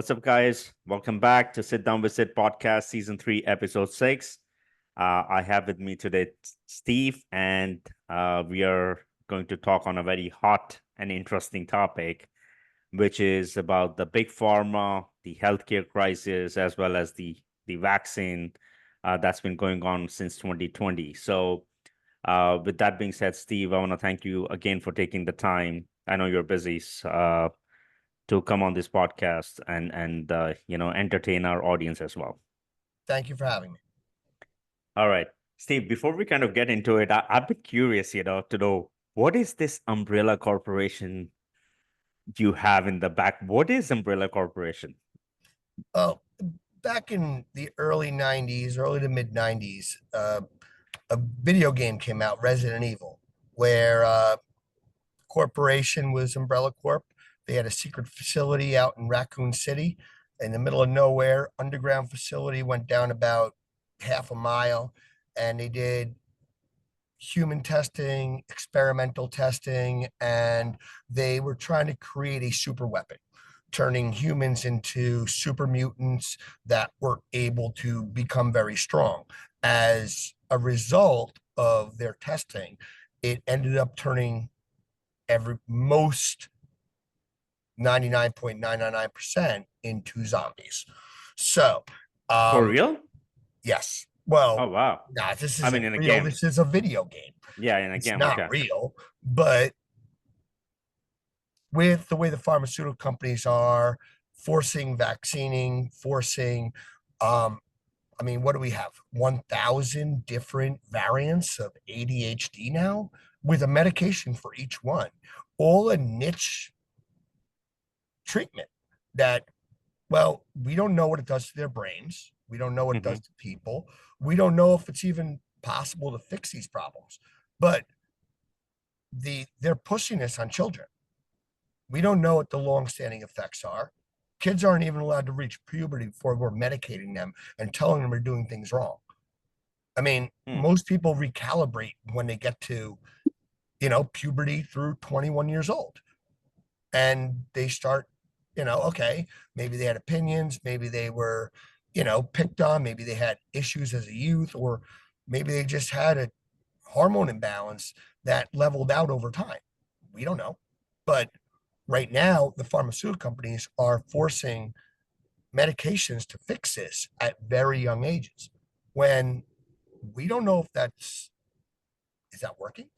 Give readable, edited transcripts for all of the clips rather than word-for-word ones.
What's up, guys? Welcome back to Sit Down with Sid podcast, season 3, episode 6. I have with me today Steve, and we are going to talk on a very hot and interesting topic, which is about the big pharma, the healthcare crisis, as well as the vaccine that's been going on since 2020. So, with that being said, Steve, I want to thank you again for taking the time. I know you're busy. To come on this podcast and entertain our audience as well. Thank you for having me. All right, Steve, before we kind of get into it, I've been curious, to know what is this umbrella corporation you have in the back? What is umbrella corporation? Oh, back in the early 90s, early to mid 90s, a video game came out, Resident Evil, where corporation was Umbrella Corp. They had a secret facility out in Raccoon City in the middle of nowhere. Underground facility went down about half a mile, and they did human testing, experimental testing, and they were trying to create a super weapon, turning humans into super mutants that were able to become very strong. As a result of their testing, it ended up turning most 99.999% into zombies. So, For real? yes. Well, Oh, wow. nah, this I mean, isn't in a real. game. This is a video game. Yeah, in a It's game. not Okay. real, but with the way the pharmaceutical companies are forcing vaccinating, forcing, I mean, what do we have? 1,000 different variants of ADHD now with a medication for each one, all a niche treatment that, well, we don't know what it does to their brains. We don't know what it does to people. We don't know if it's even possible to fix these problems, but they're pushing this on children. We don't know what the long-standing effects are. Kids aren't even allowed to reach puberty before we're medicating them and telling them they're doing things wrong. I mean, most people recalibrate when they get to, puberty through 21 years old. And they start, okay, maybe they had opinions, maybe they were, picked on, maybe they had issues as a youth, or maybe they just had a hormone imbalance that leveled out over time. We don't know. But right now, the pharmaceutical companies are forcing medications to fix this at very young ages when we don't know if is that working?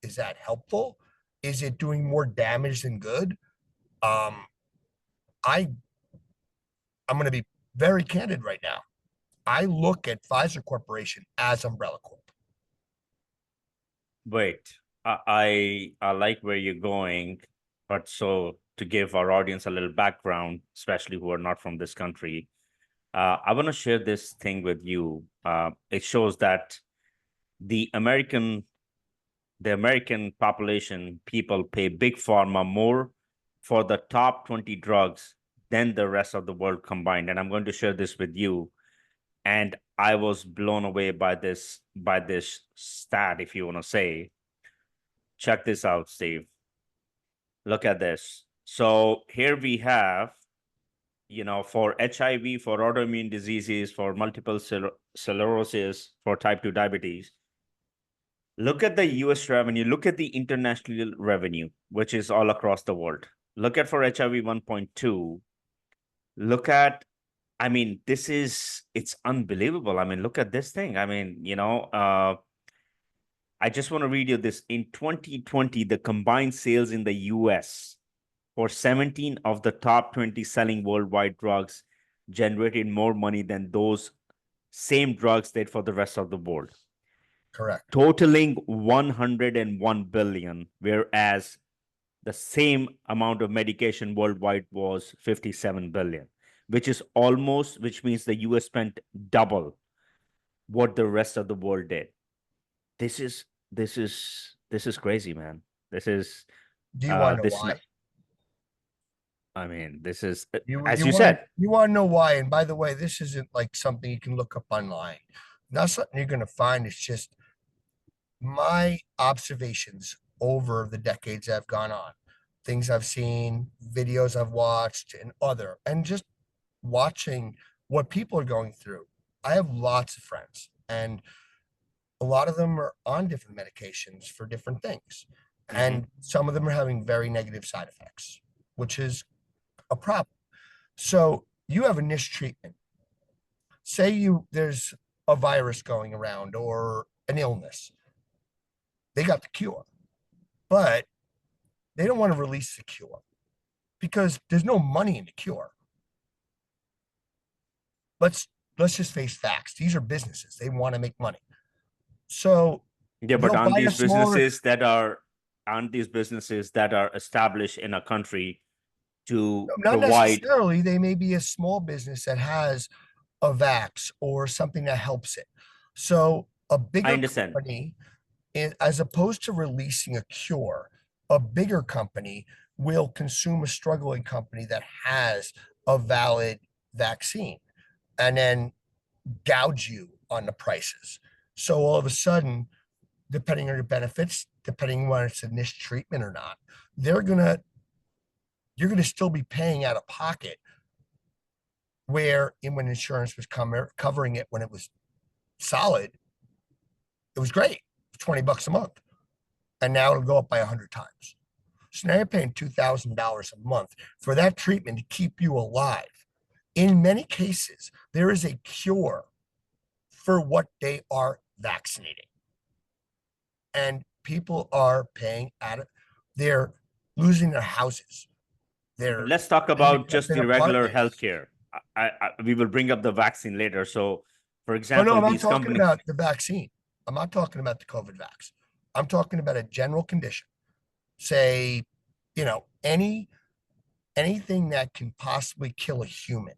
Is that helpful? Is it doing more damage than good? Um, I I'm going to be very candid right now. I look at Pfizer Corporation as Umbrella Corp. Wait, I like where you're going, but so to give our audience a little background, especially who are not from this country, I want to share this thing with you. It shows that the American population, people pay big pharma more for the top 20 drugs than the rest of the world combined. And I'm going to share this with you. And I was blown away by this stat, if you want to say. Check this out, Steve. Look at this. So here we have, for HIV, for autoimmune diseases, for multiple sclerosis, for type 2 diabetes. Look at the US revenue. Look at the international revenue, which is all across the world. Look at for HIV 1.2. Look at, I mean, it's unbelievable. I mean, look at this thing. I mean, I just want to read you this. In 2020, the combined sales in the US for 17 of the top 20 selling worldwide drugs generated more money than those same drugs did for the rest of the world. Correct. Totaling 101 billion, whereas the same amount of medication worldwide was 57 billion, which means the US spent double what the rest of the world did. This is crazy, man. This is Do you want to know this why? I mean, this is You as you said. You want to know why? And by the way, this isn't like something you can look up online. Not something you're going to find. It's just my observations over the decades that have gone on, things I've seen, videos I've watched, and just watching what people are going through. I have lots of friends, and a lot of them are on different medications for different things. And some of them are having very negative side effects, which is a problem. So you have a niche treatment. Say there's a virus going around or an illness. They got the cure, but they don't want to release the cure because there's no money in the cure. Let's just face facts. These are businesses. They want to make money. So yeah, but they'll buy a smaller, aren't these businesses that are established in a country to not provide? necessarily, they may be a small business that has a vax or something that helps it. So a I bigger understand. company, as opposed to releasing a cure, a bigger company will consume a struggling company that has a valid vaccine and then gouge you on the prices. So all of a sudden, depending on your benefits, depending on whether it's a niche treatment or not, you're gonna still be paying out of pocket. Where when insurance was covering it when it was solid, it was great, $20 a month, and now it'll go up by 100 times. So now you're paying $2,000 a month for that treatment to keep you alive. In many cases, there is a cure for what they are vaccinating. And people are paying at it. They're losing their houses. Let's talk about just the regular healthcare. We will bring up the vaccine later. So, for example, I'm not these talking companies. about the vaccine. I'm not talking about the COVID vax. I'm talking about a general condition. Say, anything that can possibly kill a human.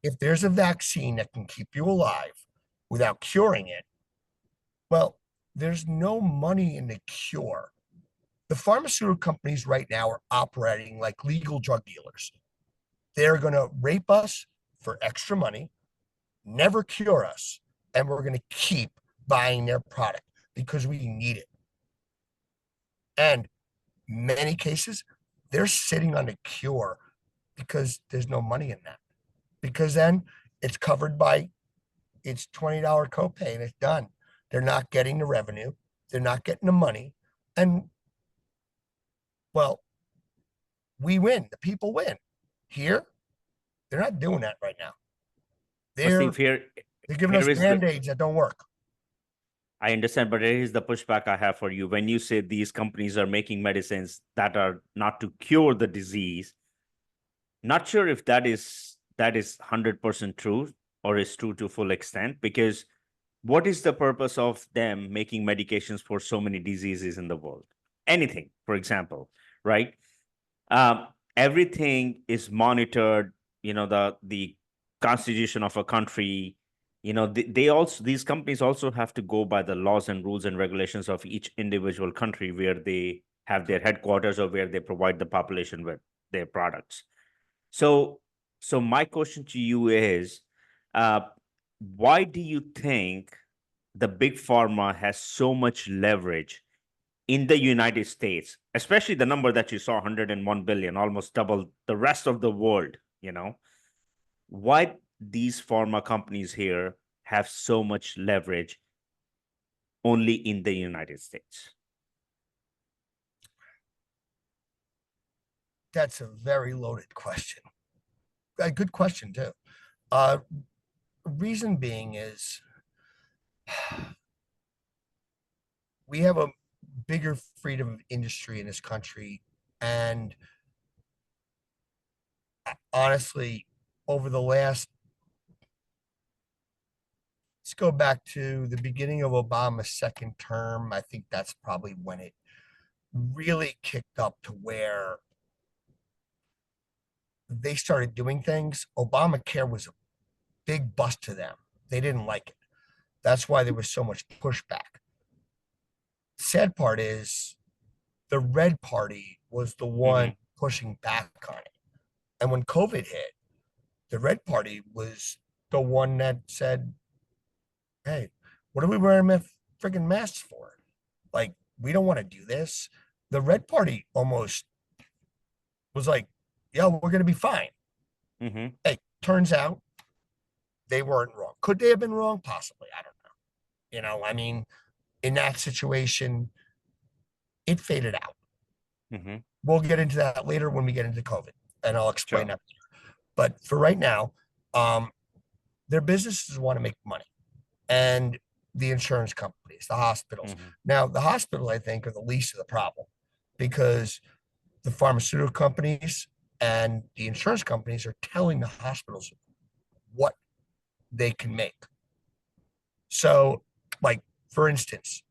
If there's a vaccine that can keep you alive without curing it, well, there's no money in the cure. The pharmaceutical companies right now are operating like legal drug dealers. They're going to rape us for extra money, never cure us, and we're going to keep buying their product because we need it. And many cases, they're sitting on a cure because there's no money in that. Because then it's covered by it's $20 copay and it's done. They're not getting the revenue, they're not getting the money, and well, we win. The people win. Here, they're not doing that right now. They're giving us Bandaids that don't work. I understand, but here is the pushback I have for you. When you say these companies are making medicines that are not to cure the disease, not sure if that is 100% true or is true to full extent, because what is the purpose of them making medications for so many diseases in the world? Anything, for example, right? Everything is monitored, the constitution of a country, these companies also have to go by the laws and rules and regulations of each individual country where they have their headquarters or where they provide the population with their products. So my question to you is, why do you think the big pharma has so much leverage in the United States, especially the number that you saw, 101 billion, almost double the rest of the world? Why these pharma companies here have so much leverage only in the United States? That's a very loaded question. A good question too. Reason being is we have a bigger freedom of industry in this country, and honestly, over the last, let's go back to the beginning of Obama's second term. I think that's probably when it really kicked up to where they started doing things. Obamacare was a big bust to them. They didn't like it. That's why there was so much pushback. Sad part is the red party was the one pushing back on it. And when COVID hit, the red party was the one that said, hey, what are we wearing freaking masks for? Like, we don't want to do this. The red party almost was like, yeah, we're going to be fine. Mm-hmm. Hey, turns out they weren't wrong. Could they have been wrong? Possibly. I don't know. I mean, in that situation, it faded out. Mm-hmm. We'll get into that later when we get into COVID, and I'll explain Sure. that. But for right now, um, their businesses want to make money, and the insurance companies, the hospitals. Mm-hmm. Now, the hospital, I think, are the least of the problem because the pharmaceutical companies and the insurance companies are telling the hospitals what they can make. So, like, for instance,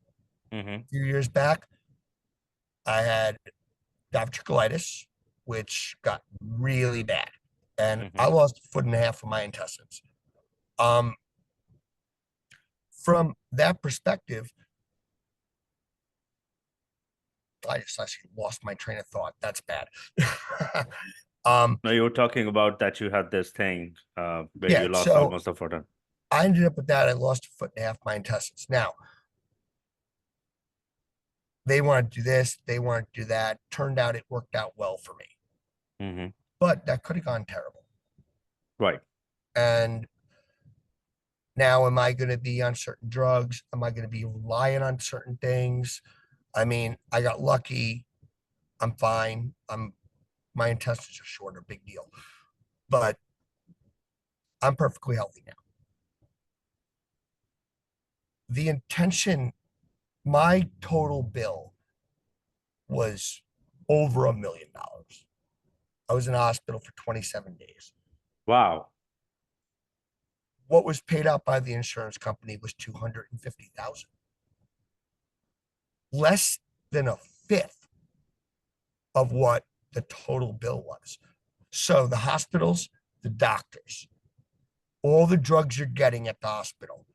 Mm-hmm. a few years back, I had diverticulitis, which got really bad, and Mm-hmm. I lost a foot and a half of my intestines. Um, from that perspective, I just actually lost my train of thought. That's bad. No, you were talking about that you had this thing where Yeah, you lost so almost a foot. I ended up with that. I lost a foot and a half of my intestines. Now, they want to do this, they want to do that. Turned out it worked out well for me, Mm-hmm. but that could have gone terrible. Right. And now, am I going to be on certain drugs? Am I going to be relying on certain things? I mean, I got lucky. I'm fine. My intestines are shorter, big deal. But I'm perfectly healthy now. The intention, my total bill was over $1 million. I was in the hospital for 27 days. Wow. What was paid out by the insurance company was 250,000, less than a fifth of what the total bill was. So the hospitals, the doctors, all the drugs you're getting at the hospital,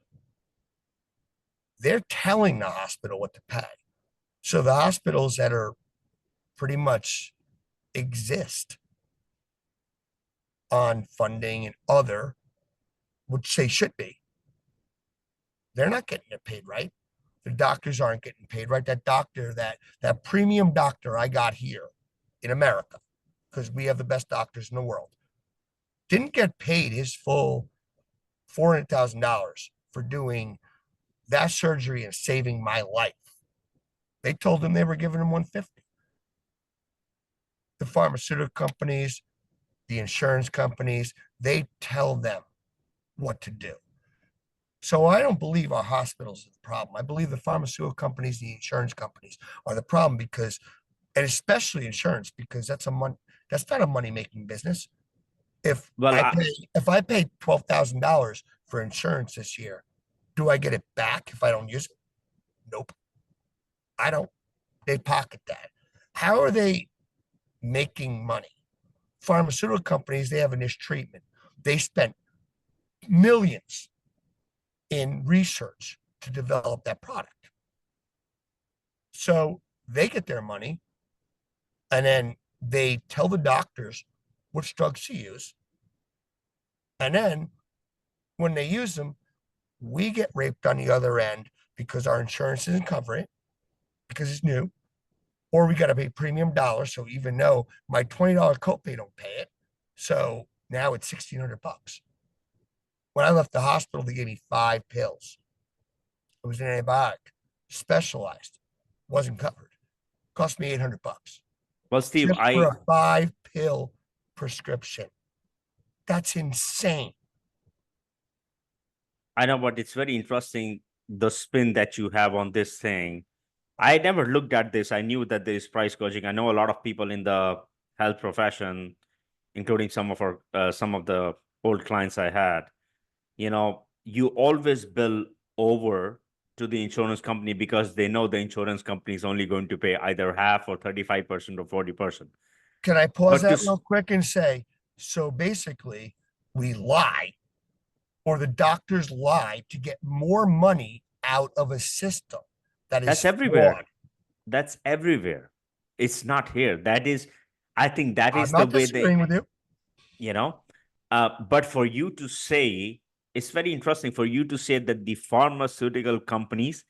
they're telling the hospital what to pay. So the hospitals that are pretty much exist on funding and other, which they should be, they're not getting it paid right. The doctors aren't getting paid right. That doctor, that premium doctor I got here in America, because we have the best doctors in the world, didn't get paid his full $400,000 for doing that surgery and saving my life. They told him they were giving him 150. The pharmaceutical companies, the insurance companies, they tell them what to do. So I don't believe our hospitals are the problem. I believe the pharmaceutical companies, the insurance companies are the problem because, and especially insurance, because that's not a money making business. If Well, I pay if I pay $12,000 for insurance this year, do I get it back if I don't use it? Nope. I don't. They pocket that. How are they making money? Pharmaceutical companies, they have a niche treatment. They spent millions in research to develop that product. So they get their money and then they tell the doctors which drugs to use. And then when they use them, we get raped on the other end because our insurance doesn't cover it because it's new, or we got to pay premium dollars. So even though my $20 copay don't pay it, so now it's $1,600. When I left the hospital, they gave me 5 pills. It was an antibiotic, specialized, wasn't covered. Cost me $800 well, Steve, just for a 5 pill prescription. That's insane. I know, but it's very interesting the spin that you have on this thing. I never looked at this. I knew that there is price gouging. I know a lot of people in the health profession, including some of the old clients I had. You always bill over to the insurance company because they know the insurance company is only going to pay either half or 35% or 40%. Can I pause But that real quick and say, so basically, we lie or the doctors lie to get more money out of a system that is that's everywhere. flawed. That's everywhere. It's not here. I think that I'm is the not way disagreeing with you. you know, but for you to say, it's very interesting for you to say that the pharmaceutical companies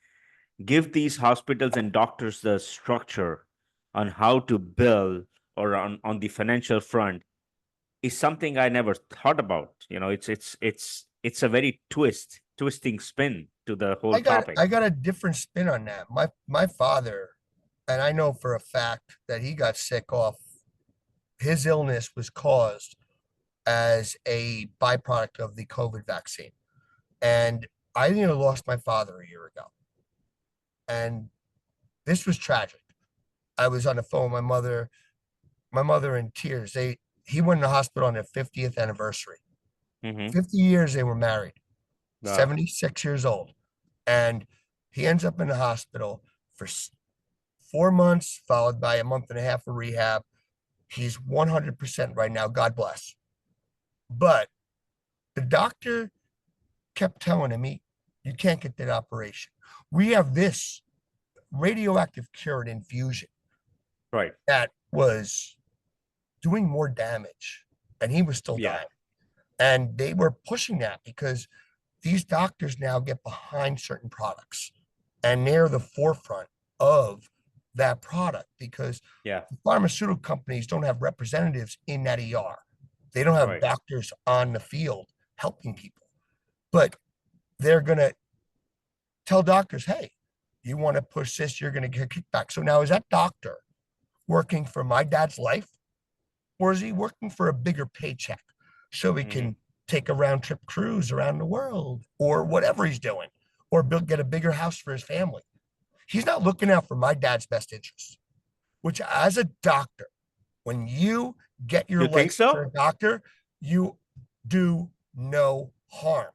give these hospitals and doctors the structure on how to bill or on the financial front. is something I never thought about. You know, it's a very twisting spin to the whole topic. I got a different spin on that. My father, and I know for a fact that he got sick off his illness was caused as a byproduct of the COVID vaccine. And I lost my father a year ago. And this was tragic. I was on the phone with my mother in tears. He went in the hospital on their 50th anniversary. 50 years they were married, Wow. 76 years old. And he ends up in the hospital for 4 months, followed by a month and a half of rehab. He's 100% right now. God bless. But the doctor kept telling him, you can't get that operation. We have this radioactive curate infusion Right. that was doing more damage, and he was still dying. And they were pushing that because these doctors now get behind certain products, and they're the forefront of that product because Yeah. the pharmaceutical companies don't have representatives in that ER. They don't have Right. doctors on the field helping people, but they're going to tell doctors, hey, you want to push this, you're going to get kickback. So now is that doctor working for my dad's life, or is he working for a bigger paycheck so he can take a round trip cruise around the world or whatever he's doing, or get a bigger house for his family? He's not looking out for my dad's best interests, which as a doctor, when you get your You think life so? for a doctor, you do no harm.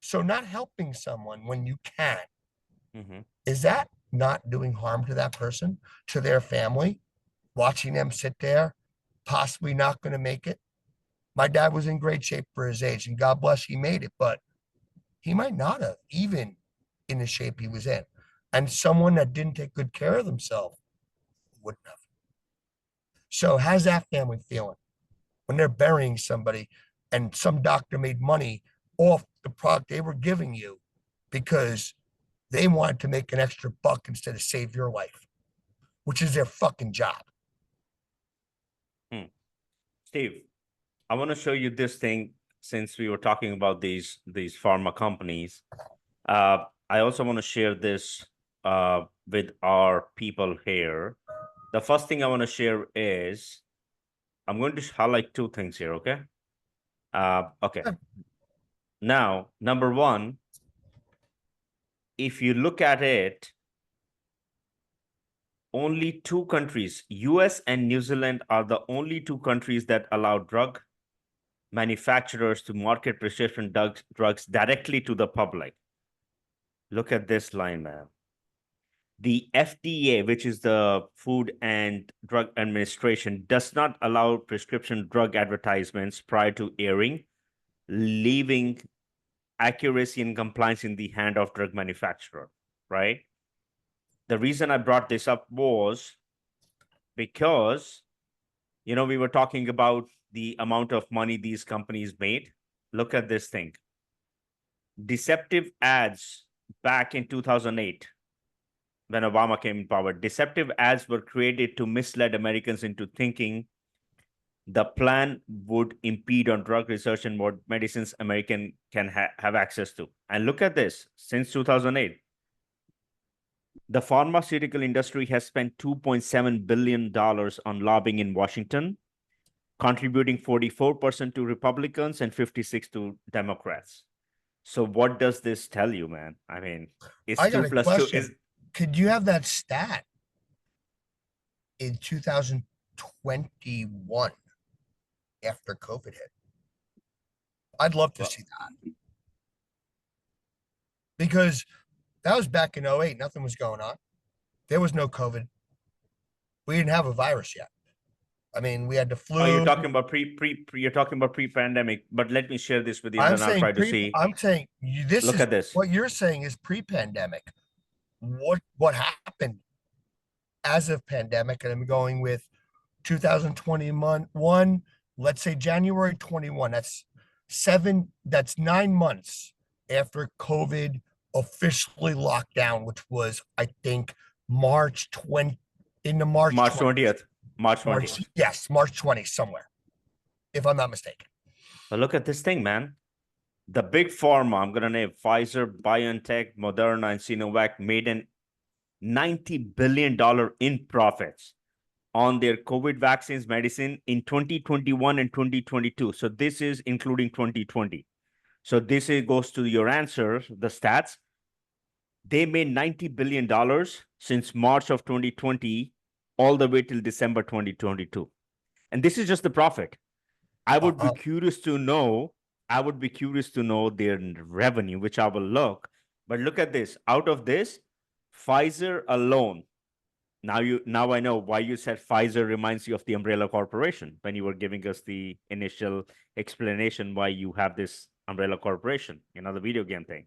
So not helping someone when you can, is that not doing harm to that person, to their family, watching them sit there, possibly not going to make it? My dad was in great shape for his age, and God bless he made it, but he might not have, even in the shape he was in. And someone that didn't take good care of themselves wouldn't have. So how's that family feeling when they're burying somebody and some doctor made money off the product they were giving you because they wanted to make an extra buck instead of save your life, which is their fucking job? Steve, I want to show you this thing since we were talking about these pharma companies. I also want to share this with our people here. The first thing I want to share is I'm going to highlight two things here, okay? Okay. Now, number one, if you look at it, only two countries, US and New Zealand, are the only two countries that allow drug manufacturers to market prescription drugs directly to the public. Look at this line, man. The FDA, which is the Food and Drug Administration, does not allow prescription drug advertisements prior to airing, leaving accuracy and compliance in the hand of drug manufacturer, right? The reason I brought this up was because, we were talking about the amount of money these companies made. Look at this thing. Deceptive Ads back in 2008, when Obama came in power, deceptive ads were created to mislead Americans into thinking the plan would impede on drug research and what medicines American can have access to. And look at this, since 2008, the pharmaceutical industry has spent $2.7 billion on lobbying in Washington, contributing 44% to Republicans and 56% to Democrats. So what does this tell you, man? I mean, it's I 2 got a plus 2 question. is... Could you have that stat in 2021 after COVID hit? I'd love to see that, because that was back in 08. Nothing was going on. There was no COVID. We didn't have a virus yet. I mean, we had the flu. Oh, you're talking about you're talking about pre-pandemic, but let me share this with you, and then I'll try to see. I'm saying Look at this. What you're saying is pre-pandemic. What happened as of pandemic? And I'm going with 2021. Let's say January 21. That's 9 months after COVID officially locked down, which was, I think, March 20th. March 20th. Yes, March 20th, somewhere. if I'm not mistaken. But look at this thing, man. The big pharma, I'm going to name Pfizer, BioNTech, Moderna, and Sinovac, made an $90 billion in profits on their COVID vaccines medicine in 2021 and 2022. So this is including 2020. So this goes to your answer, the stats. They made $90 billion since March of 2020 all the way till December 2022. And this is just the profit. I would be curious to know their revenue, which I will look. But look at this. Out of this, Pfizer alone. Now I know why you said Pfizer reminds you of the umbrella corporation when you were giving us the initial explanation why you have this umbrella corporation, the video game thing.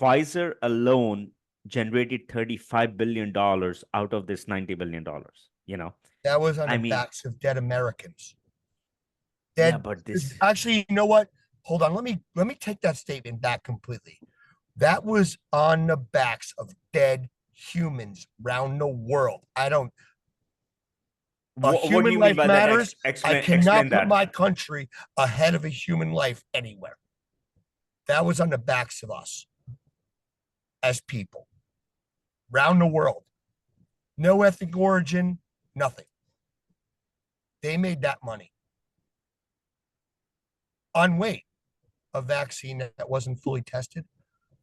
Pfizer alone generated $35 billion out of this $90 billion. That was on I the mean, backs of dead Americans. yeah, Dead. but this Actually, you know what? Hold on. Let me take that statement back completely. That was on the backs of dead humans around the world. I don't. A what do human you mean life by that? matters. I Explain cannot put that. my country ahead of a human life anywhere. That was on the backs of us as people around the world. No ethnic origin, nothing. They made that money on weight, a vaccine that wasn't fully tested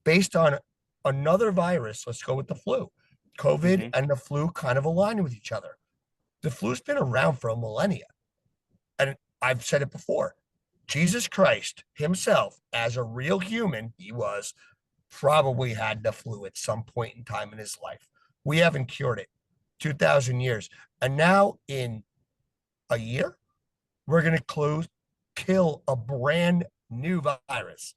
based on another virus. Let's go with the flu. COVID and the flu kind of align with each other. The flu's been around for a millennia. And I've said it before. Jesus Christ himself, as a real human, he was probably had the flu at some point in time in his life. We haven't cured it. 2,000 years. And now in a year, we're going to kill a brand new virus.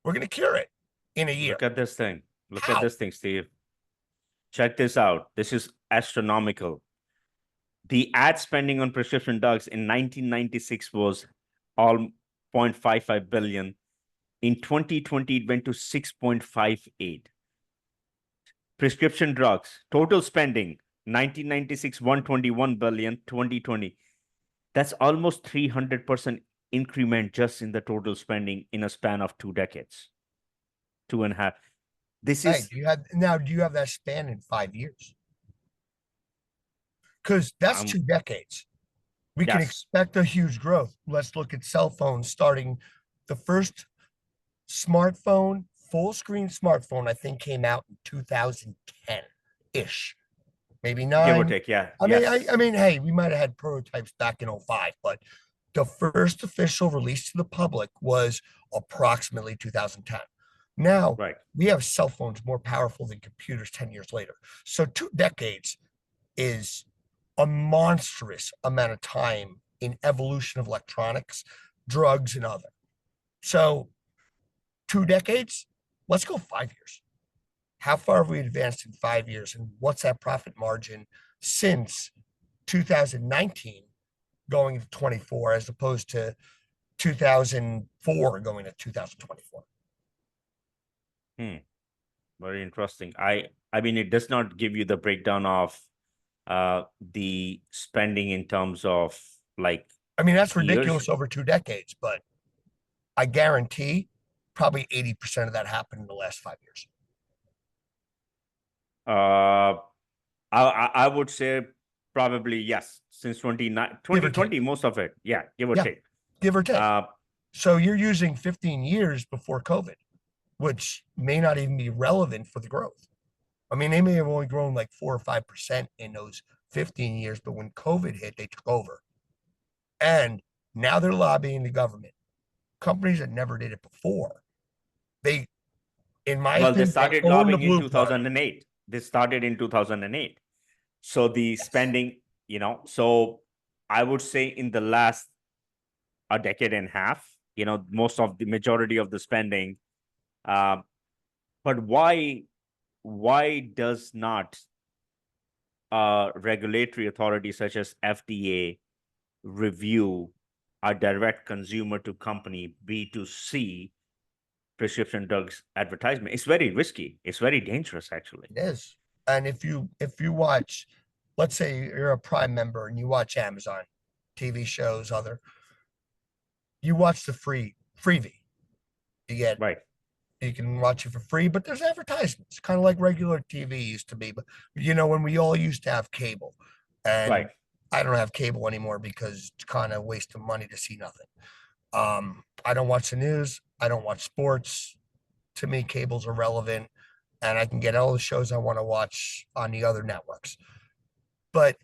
We're going to cure it in a year. Look at this thing. Look at this thing, Steve. Check this out. This is astronomical. The ad spending on prescription drugs in 1996 was all 0.55 billion. In 2020, it went to 6.58. Prescription drugs, total spending, 1996, 121 billion, 2020. That's almost 300% increment just in the total spending in a span of 2 decades. 2.5. This is... do you have that span in 5 years? Because that's 2 decades. We can expect a huge growth. Let's look at cell phones starting. The first smartphone, full screen smartphone, I think came out in 2010-ish. Maybe 9. Give or take, yeah. I mean, hey, we might have had prototypes back in 05, but the first official release to the public was approximately 2010. Now, we have cell phones more powerful than computers 10 years later. So 2 decades is a monstrous amount of time in evolution of electronics, drugs, and other. So 2 decades, let's go 5 years. How far have we advanced in 5 years? And what's that profit margin since 2019 going to 24 as opposed to 2004 going to 2024? Very interesting. I mean, it does not give you the breakdown of the spending in terms of that's ridiculous over 2 decades, but I guarantee probably 80% of that happened in the last 5 years. I would say probably yes, since 2020, most of it. Yeah, give or take. Give or take. So you're using 15 years before COVID, which may not even be relevant for the growth. I mean, they may have only grown like 4 or 5% in those 15 years, but when COVID hit, they took over. And now they're lobbying the government. Companies that never did it before. They started lobbying in 2008. They started in 2008. So the spending, so I would say in the last a decade and a half, most of the majority of the spending. But why does not regulatory authorities such as FDA review a direct consumer to company B2C prescription drugs advertisement? It's very risky. It's very dangerous, actually. It is. And if you watch, let's say you're a Prime member and you watch Amazon TV shows, other, you watch the freebie. You get Right. you can watch it for free, but there's advertisements, kind of like regular TV used to be. But when we all used to have cable, Right. and I don't have cable anymore because it's kind of waste of money to see nothing. I don't watch the news. I don't watch sports. To me, cable's irrelevant, and I can get all the shows I want to watch on the other networks. But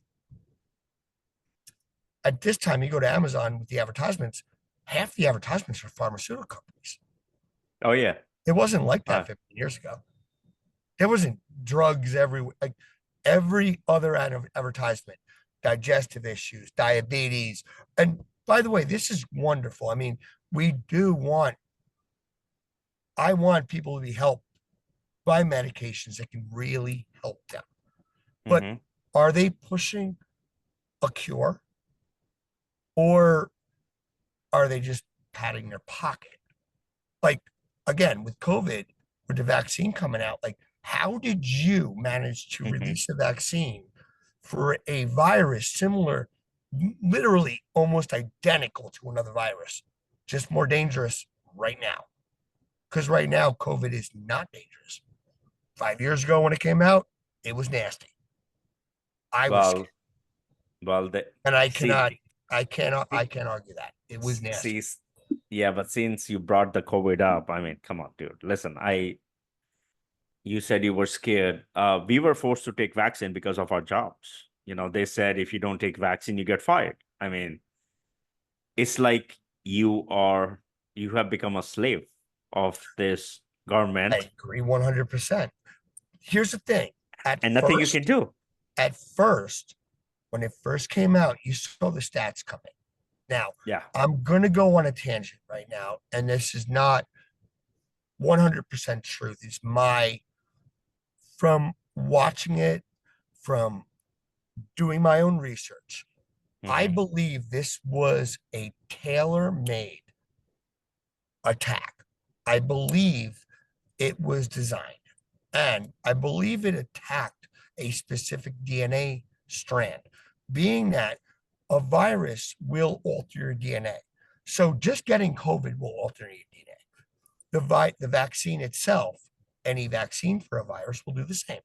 at this time, you go to Amazon with the advertisements, half the advertisements are pharmaceutical companies. Oh yeah. It wasn't like that Uh, 15 years ago. There wasn't drugs everywhere. Like every other advertisement, digestive issues, diabetes. And by the way, this is wonderful. I mean, I want people to be helped by medications that can really help them. But mhm. are they pushing a cure, or are they just padding their pocket? Like, again, with COVID, with the vaccine coming out, like, how did you manage to Mhm. release a vaccine for a virus similar, literally almost identical to another virus, just more dangerous right now? Because right now, COVID is not dangerous. 5 years ago, when it came out, it was nasty. I was scared, Well, well, the and I see, cannot, I can't argue that it was nasty. see, yeah, but since you brought the COVID up, I mean, come on, dude. Listen, you said you were scared. We were forced to take vaccine because of our jobs. They said if you don't take vaccine, you get fired. I mean, it's like you have become a slave of this I government agree 100%. Here's the thing. At and nothing you can first, do. at first, when it first came out, you saw the stats coming. Now, Yeah. I'm going to go on a tangent right now, and this is not 100% truth. It's from watching it, from doing my own research. I Hmm. believe this was a tailor-made attack. I believe it was designed, and I believe it attacked a specific DNA strand, being that a virus will alter your DNA. So just getting COVID will alter your DNA. The vaccine itself, any vaccine for a virus will do the same.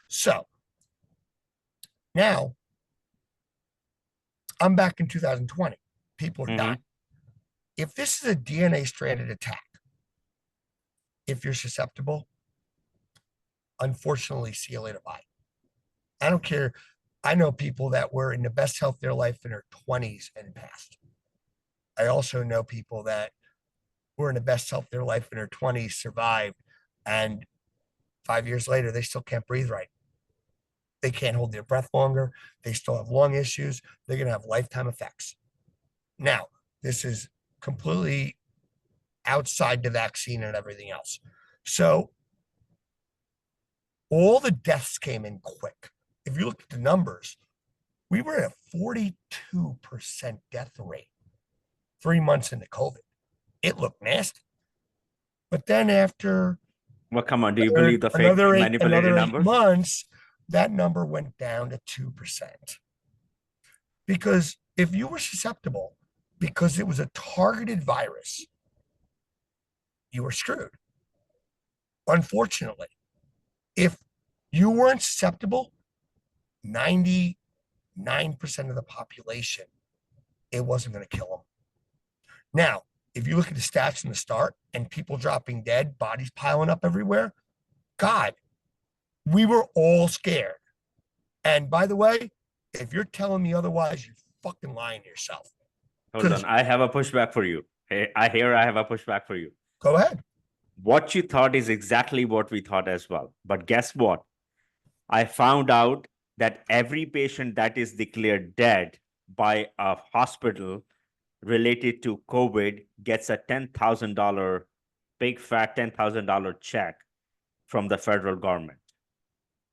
So now I'm back in 2020. People are dying. Hmm. If this is a DNA stranded attack, if you're susceptible, unfortunately, see you later. Bye. I don't care. I know people that were in the best health of their life in their 20s and passed. I also know people that were in the best health of their life in their 20s, survived, and 5 years later, they still can't breathe right. They can't hold their breath longer. They still have lung issues. They're going to have lifetime effects. Now, this is completely outside the vaccine and everything else. So all the deaths came in quick. If you look at the numbers, we were at a 42% death rate 3 months into COVID. It looked nasty. But then after Well, come on. Do you believe the fake another eight manipulated another eight numbers? months, that number went down to 2%. Because if you were susceptible, because it was a targeted virus, you were screwed. Unfortunately, if you weren't susceptible, 99% of the population, it wasn't going to kill them. Now, if you look at the stats in the start and people dropping dead, bodies piling up everywhere, God, we were all scared. And by the way, if you're telling me otherwise, you're fucking lying to yourself. Hold Because on. I have a pushback for you. Hey, I have a pushback for you. go ahead. What you thought is exactly what we thought as well. But guess what? I found out that every patient that is declared dead by a hospital related to COVID gets a $10,000 big fat $10,000 check from the federal government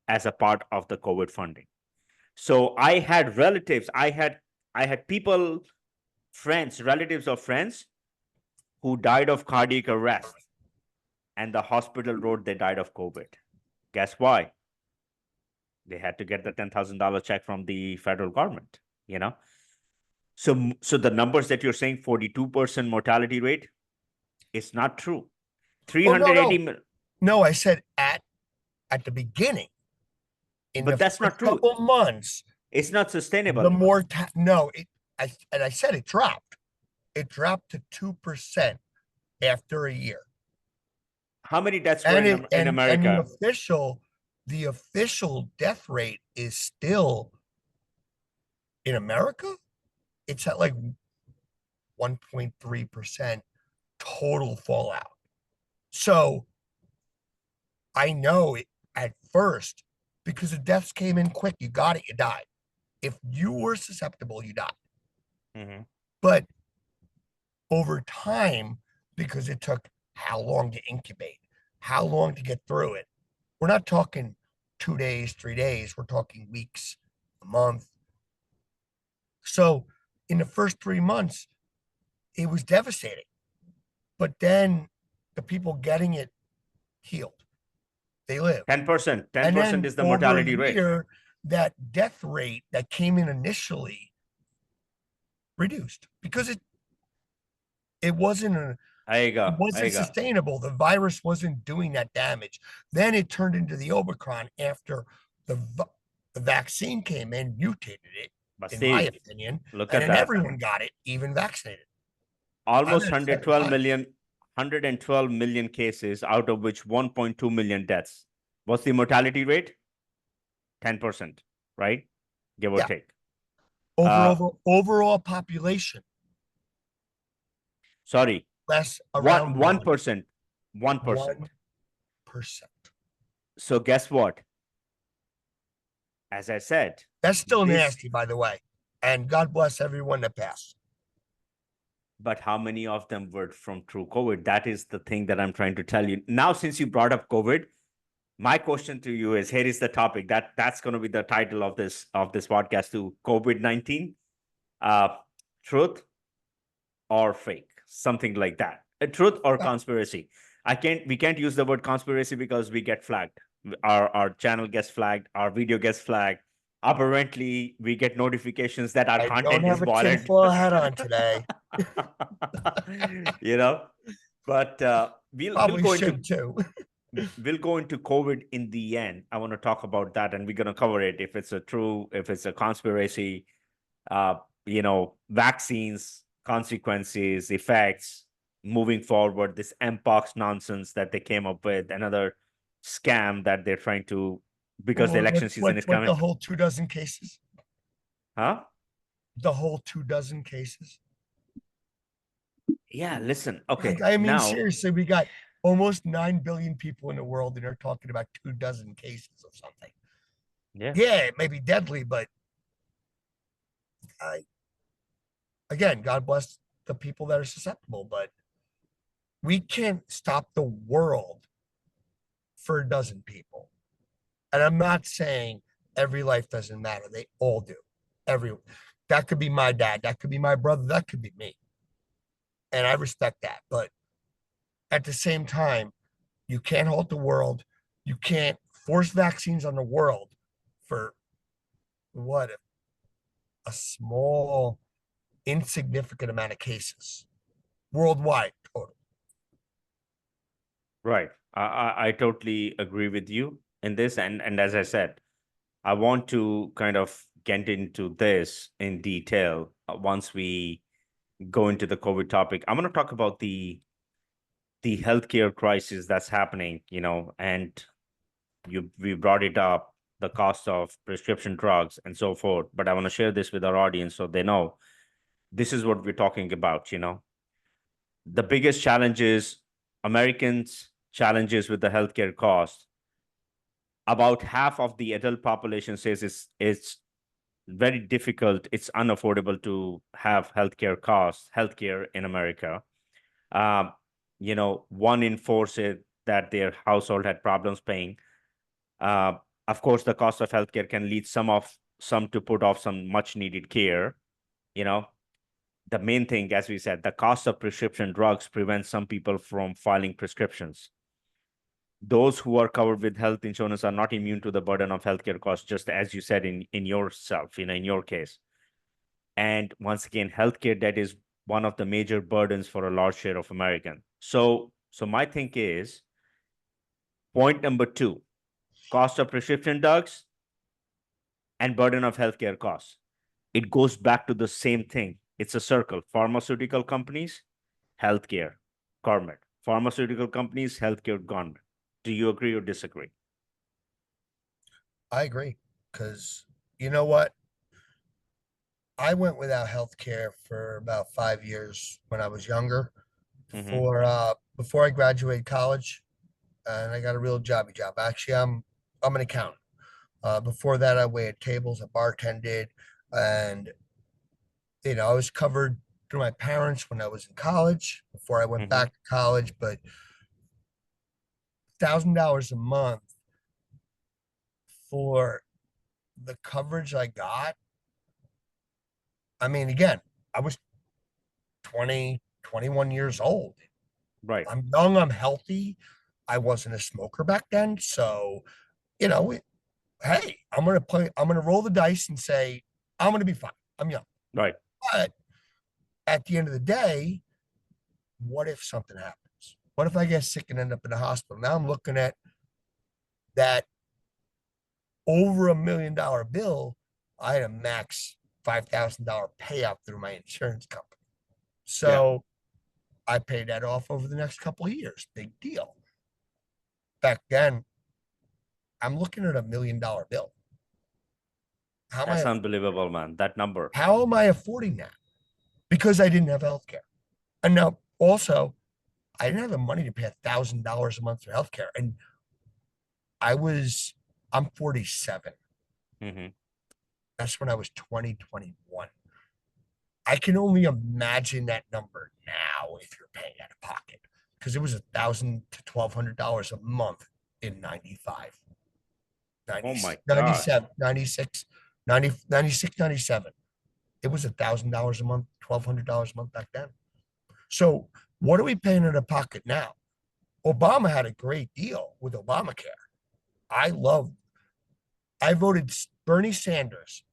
as a part of the COVID funding. So I had relatives, I had people, friends, relatives of friends who died of cardiac arrest, and the hospital wrote they died of COVID. Guess why? They had to get the $10,000 check from the federal government, you know? So the numbers that you're saying, 42% mortality rate, it's not true. Oh, no, 380 no. No, I said at the beginning, in the but that's first not true. couple months, It's not the sustainable. more no, I said it dropped. It dropped to 2% after a year. How many deaths were And in, in and America? the official death rate is still in America. It's at like 1.3% total fallout. So I know it at first because the deaths came in quick. You got it, you died. If you were susceptible, you died. Mhm. But over time, because it took how long to incubate, how long to get through it, we're not talking 2 days, 3 days, we're talking weeks, a month. So in the first 3 months, it was devastating. But then the people getting it healed, they live. 10%. And 10% then is the over a mortality rate. year, that death rate that came in initially reduced because it wasn't There you it go. There you wasn't go. sustainable. The virus wasn't doing that damage. Then it turned into the Omicron after the vaccine came in, mutated it, But in my Steve, opinion, look and at then that. everyone got it, even vaccinated. I'm Almost at 112 75. million, 112 million cases, out of which 1.2 million deaths. What's the mortality rate? 10%, right? Give or Yeah, take. Uh, overall population sorry, less one around one percent, 1%. 1%. So guess what? As I said, That's still this, nasty, by the way. And God bless everyone that passed. but how many of them were from true COVID? That is the thing that I'm trying to tell you. Now, since you brought up COVID, my question to you is, here is the topic that's going to be the title of this podcast too. COVID-19, truth or fake, something like that. A truth or conspiracy. We can't use the word conspiracy because we get flagged. Our channel gets flagged, our video gets flagged. Apparently, we get notifications that our I don't content is have a botted. tinfoil hat on today. you know, but we'll Probably go into should too. COVID in the end. I want to talk about that, and we're going to cover it. If it's if it's a conspiracy, vaccines, consequences, effects, moving forward, this mpox nonsense that they came up with, another scam that they're trying to, because the election season is What coming. the whole 2 dozen cases? Huh? The whole 2 dozen cases? Yeah, listen. Okay. I mean, Now, seriously, we got almost 9 billion people in the world and they're talking about 2 dozen cases of something. yeah. Yeah, it may be deadly, but again, God bless the people that are susceptible, but we can't stop the world for a dozen people. And I'm not saying every life doesn't matter. They all do. Every that could be my dad, that could be my brother, that could be me. And I respect that. But at the same time, you can't halt the world. You can't force vaccines on the world for what a small, insignificant amount of cases worldwide total. Right. I totally agree with you in this. And as I said, I want to kind of get into this in detail once we go into the COVID topic. I'm going to talk about the healthcare crisis that's happening, and we brought it up, the cost of prescription drugs and so forth. But I want to share this with our audience so they know this is what we're talking about. The biggest challenges, Americans' challenges with the healthcare cost. About half of the adult population says it's very difficult, it's unaffordable to have healthcare in America. Um, 1 in 4 said that their household had problems paying. Uh, of course, the cost of healthcare can lead some to put off some much needed care. You know, the main thing, as we said, the cost of prescription drugs prevents some people from filing prescriptions. Those who are covered with health insurance are not immune to the burden of healthcare costs, just as you said in yourself, in your case. And once again, healthcare debt is one of the major burdens for a large share of Americans. So my thing is point number two, cost of prescription drugs and burden of healthcare costs. It goes back to the same thing. It's a circle. Pharmaceutical companies, healthcare, government. Pharmaceutical companies, healthcare, government. Do you agree or disagree? I agree. Because you know what? I went without health care for about 5 years when I was younger, Mm-hmm. before I graduated college, and I got a real jobby job. Actually, I'm an accountant. Before that, I waited tables, I bartended, and I was covered through my parents when I was in college before I went Mm-hmm. back to college. But $1,000 a month for the coverage I got. I mean, again, I was 20, 21 years old. Right. I'm young, I'm healthy. I wasn't a smoker back then. So, you know, hey, I'm gonna roll the dice and say, I'm gonna be fine. I'm young. Right. But at the end of the day, what if something happens? What if I get sick and end up in the hospital? Now I'm looking at that over $1 million bill. I had a max $5,000 payout through my insurance company. Yeah. So I paid that off over the next couple of years. Big deal. Back then, I'm looking at $1 million bill. How am That's I unbelievable, man. That number. how am I affording that? Because I didn't have health care. And now also I didn't have the money to pay $1,000 a month for healthcare. And I was, I'm 47. Mm-hmm. That's when I was 2021. I can only imagine that number now if you're paying out of pocket because it was $1,000 to $1,200 a month in 95, Oh 90, my gosh. 97, 96, 90, 96, 97. It was $1,000 a month, $1,200 a month back then. So what are we paying out of pocket now? Obama had a great deal with Obamacare. I love, I voted Bernie Sanders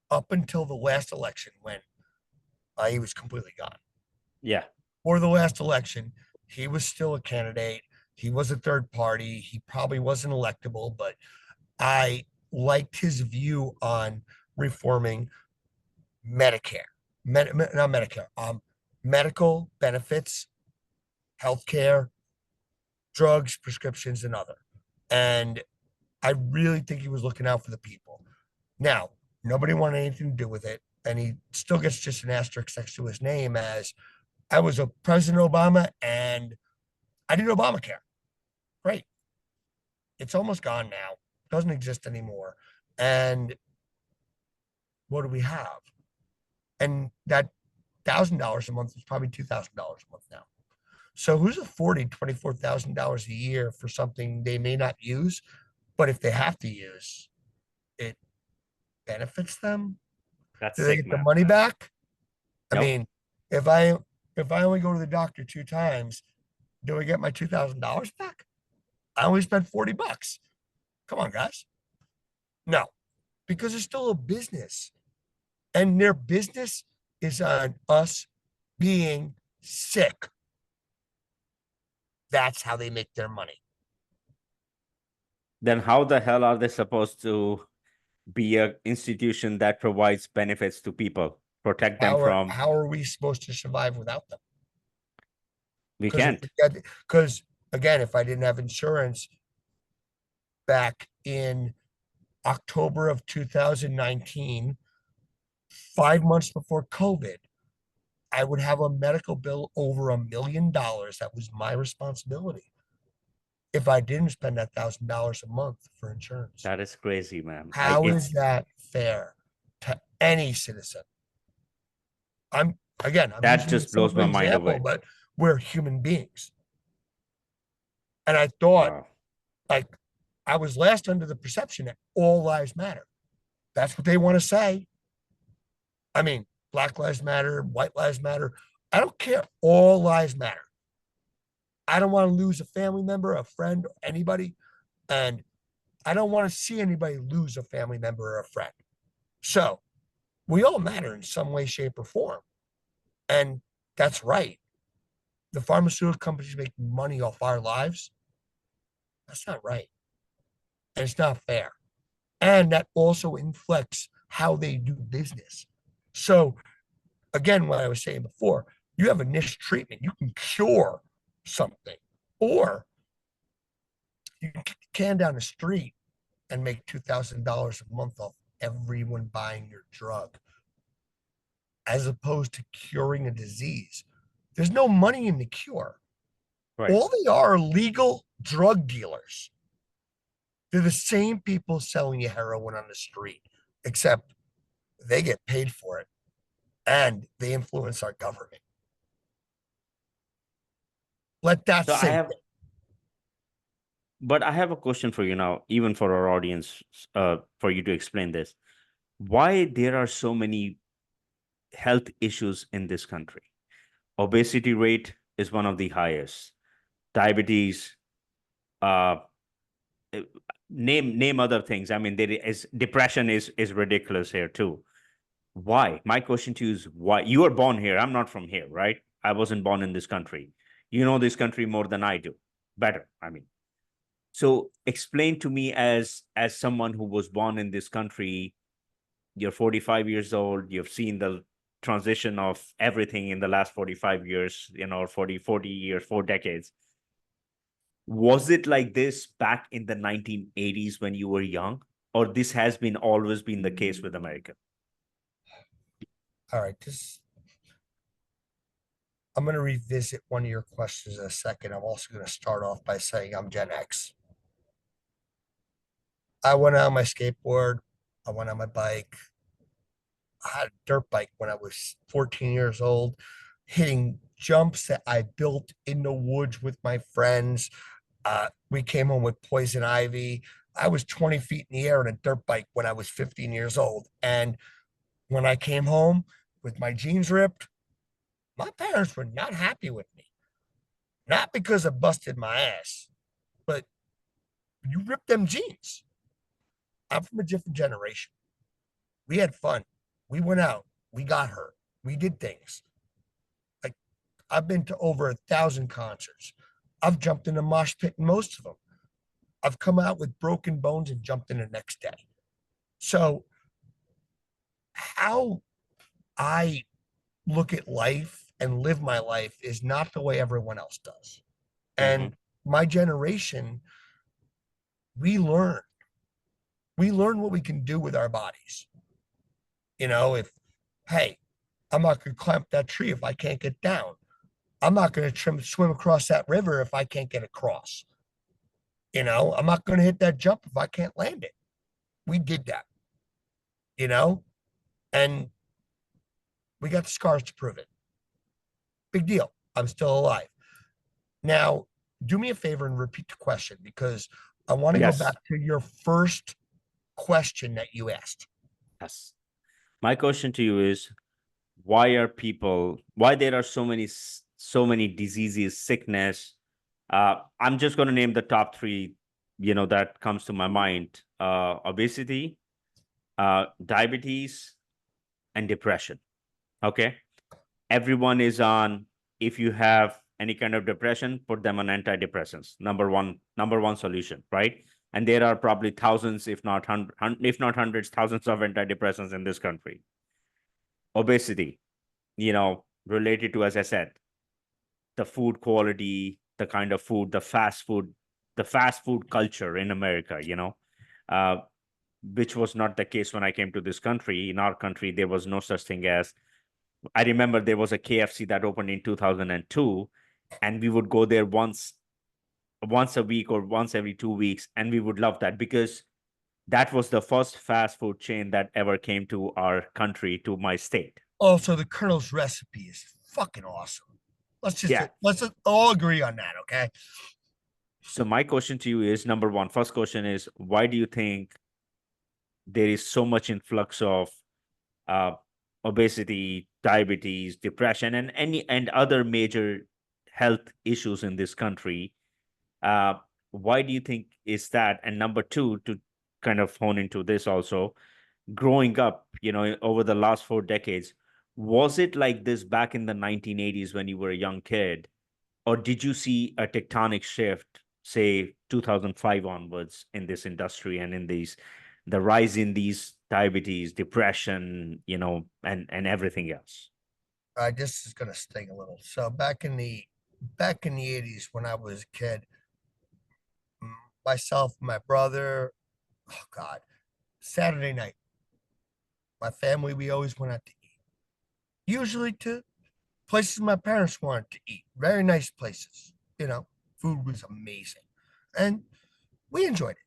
up until the last election when he was completely gone. Yeah. For the last election, he was still a candidate. He was a third party. He probably wasn't electable, but I liked his view on reforming Medicare, not Medicare, medical benefits, healthcare, drugs, prescriptions, and other. And I really think he was looking out for the people. Now, nobody wanted anything to do with it, and he still gets just an asterisk next to his name as I was a President Obama and I did Obamacare. Great. It's almost gone now. Doesn't exist anymore. And what do we have? And that $1,000 a month is probably $2,000 a month now. So who's affording $24,000 a year for something they may not use, but if they have to use, it benefits them? That's Do they sick, get the man. money back? I Nope. mean, if I only go to the doctor 2 times, do I get my $2,000 back? I only spent $40. Come on, guys. No, because it's still a business, and their business is on us being sick. That's how they make their money. Then how the hell are they supposed to be an institution that provides benefits to people, protect them from? How are we supposed to survive without them? We Because can't. again, if I didn't have insurance back in October of 2019, 5 months before COVID, I would have a medical bill over $1 million. That was my responsibility if I didn't spend that $1,000 a month for insurance. That is crazy, man. I How is it's that fair to any citizen? I'm that using just myself blows as my an mind example, away. but we're human beings. And I thought, Wow. like, I was last under the perception that all lives matter. That's what they want to say. I mean, Black Lives Matter, White Lives Matter. I don't care. All lives matter. I don't want to lose a family member, a friend, anybody. And I don't want to see anybody lose a family member or a friend. So We all matter in some way, shape, or form. And that's right. The pharmaceutical companies make money off our lives. That's not right. And it's not fair. And that also inflects how they do business. So, again, what I was saying before, you have a niche treatment, you can cure something, or you can kick the can down the street and make $2,000 a month off everyone buying your drug, as opposed to curing a disease. There's no money in the cure. Right. All they are legal drug dealers. They're the same people selling you heroin on the street, except they get paid for it and they influence our government. Let that So sink in. but I have a question for you now, even for our audience, for you to explain this. Why there are so many health issues in this country? Obesity rate is one of the highest. Diabetes, uh, eh, name other things. I mean, there is depression is ridiculous here too. Why? My question to you is why? You were born here. I'm not from here, right? I wasn't born in this country. You know this country more than I do. Better, I mean. So explain to me, as someone who was born in this country, you're 45 years old, you've seen the transition of everything in the last 45 years, 40 years, 4 decades. Was it like this back in the 1980s when you were young? Or this has been always been the case with America? All right, I'm going to revisit one of your questions in a second. I'm also going to start off by saying I'm Gen X. I went out on my skateboard. I went on my bike. I had a dirt bike when I was 14 years old, hitting jumps that I built in the woods with my friends. We came home with poison ivy. I was 20 feet in the air on a dirt bike when I was 15 years old. And when I came home with my jeans ripped, my parents were not happy with me. Not because I busted my ass, but you ripped them jeans. I'm from a different generation. We had fun. We went out. We got hurt. We did things. Like, I've been to over 1,000 concerts. I've jumped in a mosh pit in most of them. I've come out with broken bones and jumped in the next day. So, how I look at life and live my life is not the way everyone else does. Mm-hmm. And my generation, we learn. We learn what we can do with our bodies. If, hey, I'm not going to climb that tree if I can't get down. I'm not going to swim across that river if I can't get across. I'm not going to hit that jump if I can't land it. We did that, you know, and we got the scars to prove it. Big deal. I'm still alive. Now, do me a favor and repeat the question, because I want to go Yes. back to your first question that you asked. Yes. My question to you is, why there are so many diseases, sickness? I'm just going to name the top three, that comes to my mind: obesity, diabetes, and depression. Okay. Everyone is on. If you have any kind of depression, put them on antidepressants. Number one solution, right? And there are probably thousands, if not hundreds, thousands of antidepressants in this country. Obesity, related to, as I said, the food quality, the kind of food, the fast food culture in America, uh, which was not the case when I came to this country. In our country, there was no such thing as, I remember there was a KFC that opened in 2002, and we would go there once a week or once every 2 weeks, and we would love that because that was the first fast food chain that ever came to our country, to my state. Also, the Colonel's recipe is fucking awesome. Yeah. Let's just all agree on that, okay? So my question to you is, number one, first question is, why do you think there is so much influx of uh, obesity, diabetes, depression, and other major health issues in this country? Uh, why do you think is that? And number two, to kind of hone into this also, growing up, over the last 4 decades, was it like this back in the 1980s when you were a young kid? Or did you see a tectonic shift, say 2005 onwards in this industry and in the rise in these diabetes, depression, and everything else? This is gonna sting a little. So back in the 80s when I was a kid, myself, my brother, oh God, Saturday night, my family, we always went out to eat. Usually to places my parents wanted to eat. Very nice places. Food was amazing. And we enjoyed it.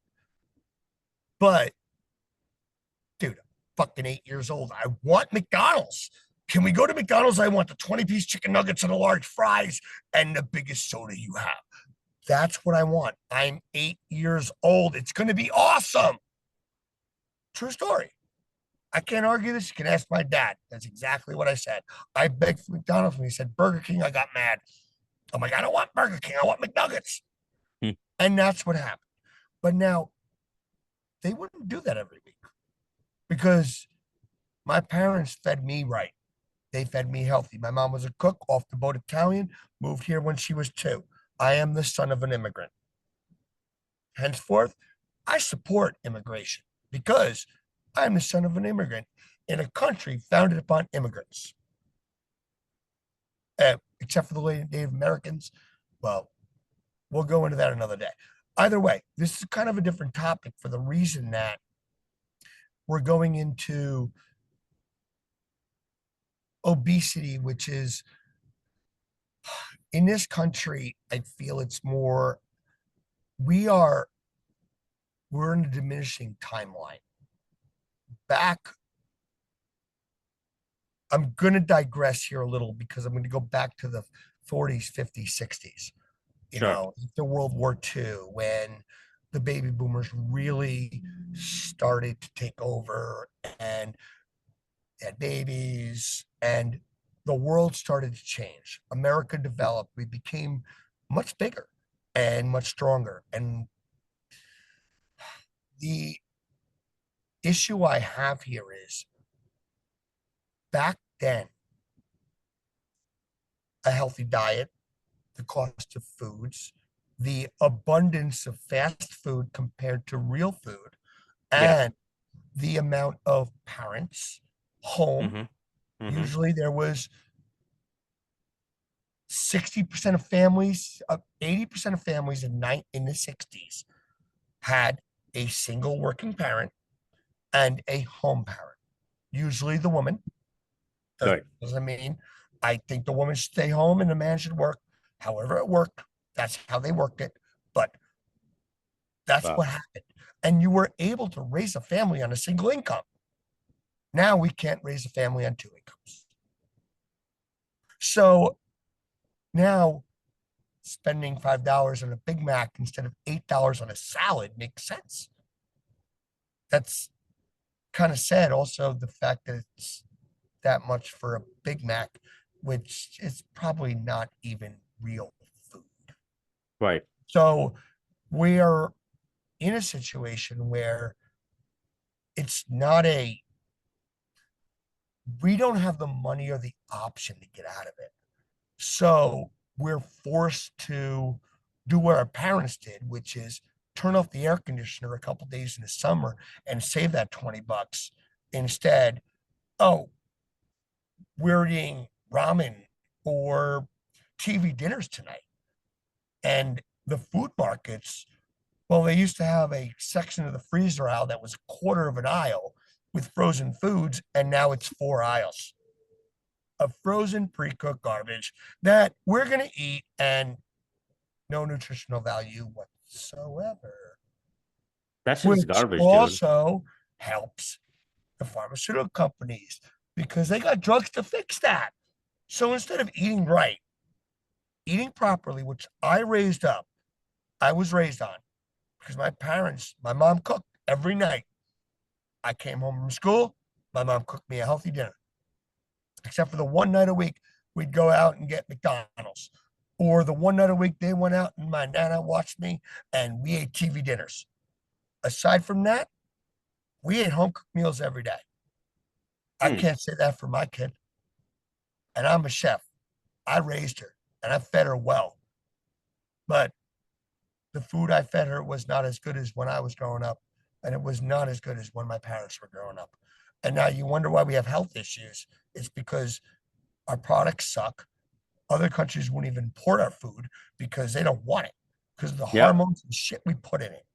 But dude, I'm fucking 8 years old. I want McDonald's. Can we go to McDonald's? I want the 20-piece chicken nuggets and the large fries and the biggest soda you have. That's what I want. I'm 8 years old. It's going to be awesome. True story. I can't argue this. You can ask my dad. That's exactly what I said. I begged for McDonald's when he said Burger King. I got mad. I'm like, I don't want Burger King. I want McNuggets. Hmm. And that's what happened. But now they wouldn't do that every week because my parents fed me right. They fed me healthy. My mom was a cook off the boat Italian, moved here when she was 2. I am the son of an immigrant. Henceforth, I support immigration because I am the son of an immigrant in a country founded upon immigrants. Except for the Native Americans. Well, we'll go into that another day. Either way, this is kind of a different topic for the reason that we're going into obesity, which is in this country, I feel it's more, we're in a diminishing timeline. I'm going to digress here a little because I'm going to go back to the 40s, 50s, 60s, Sure. after World War II, when the baby boomers really started to take over and had babies, and the world started to change. America developed. We became much bigger and much stronger. And the issue I have here is back then, a healthy diet, the cost of foods, the abundance of fast food compared to real food, Yeah. and the amount of parents home. Hmm. Hmm. Usually there was 60% of families, 80% of families in the 60s had a single working parent and a home parent. Usually the woman. Good. Doesn't mean I think the woman should stay home and the man should work. However it worked, that's how they worked it. But that's Wow. what happened. And you were able to raise a family on a single income. Now we can't raise a family on 2 incomes. So now spending $5 on a Big Mac instead of $8 on a salad makes sense. That's kind of sad. Also, the fact that it's that much for a Big Mac, which is probably not even real food. Right. So we are in a situation where it's not we don't have the money or the option to get out of it. So we're forced to do what our parents did, which is turn off the air conditioner a couple days in the summer and save that $20. Instead, oh, we're eating ramen or TV dinners tonight. And the food markets, well, they used to have a section of the freezer aisle that was a quarter of an aisle with frozen foods, and now it's 4 aisles of frozen pre-cooked garbage that we're going to eat and no nutritional value whatsoever, That's just which garbage, dude. also helps the pharmaceutical companies because they got drugs to fix that. So instead of eating right, eating properly, which I was raised on because my mom cooked every night. I came home from school, my mom cooked me a healthy dinner. Except for the one night a week, we'd go out and get McDonald's. Or the one night a week they went out and my nana watched me and we ate TV dinners. Aside from that, We ate home cooked meals every day. I Hmm. can't say that for my kid. And I'm a chef. I raised her and I fed her well. But the food I fed her was not as good as when I was growing up. And it was not as good as when my parents were growing up. And now you wonder why we have health issues. It's because our products suck. Other countries won't even import our food because they don't want it because of the Yep. hormones and shit we put in it.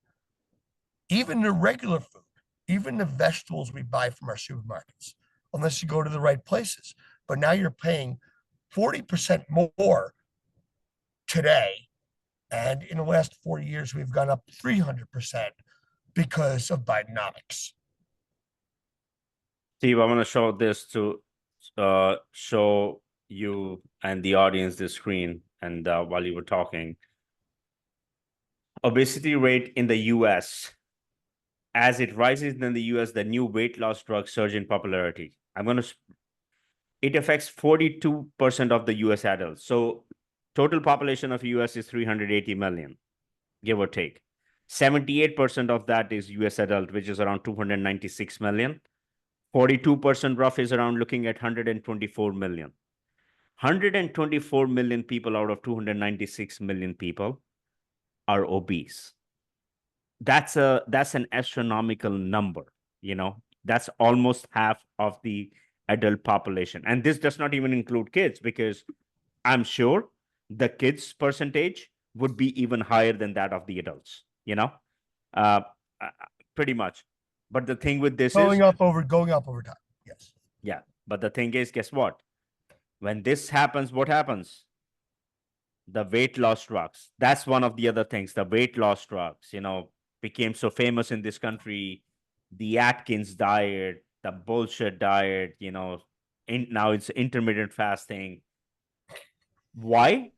Even the regular food, even the vegetables we buy from our supermarkets, unless you go to the right places. But now you're paying 40% more today. And in the last 4 years, we've gone up 300% because of Bidenomics. Steve, I want to show this to show you and the audience the screen. And while you were talking, obesity rate in the US. As it rises in the US, the new weight loss drugs surge in popularity. It affects 42% of the US adults. So total population of US is 380 million, give or take. 78% of that is US adult, which is around 296 million. 42% rough is around looking at 124 million. 124 million people out of 296 million people are obese. That's an astronomical number, you know. That's almost half of the adult population. And this does not even include kids, because I'm sure the kids percentage would be even higher than that of the adults, you know, uh, uh, pretty much. But the thing with this is, Going up over time. Yes. yeah, but the thing is, guess what? When this happens, what happens? The weight loss drugs. That's one of the other things. The weight loss drugs, you know, became so famous in this country. The Atkins diet, the bullshit diet, you know, now it's intermittent fasting. Why?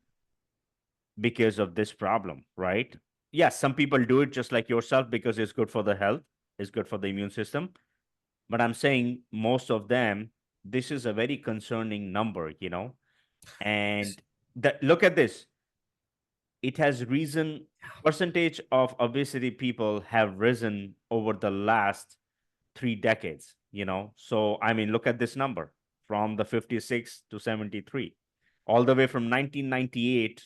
Because of this problem, right? Yes, some people do it just like yourself because it's good for the health, it's good for the immune system. But I'm saying most of them, this is a very concerning number, you know. And look at this. It has risen, percentage of obesity people have risen over the last 3 decades, you know. So I mean, look at this number, from the 56 to 73, all the way from 1998,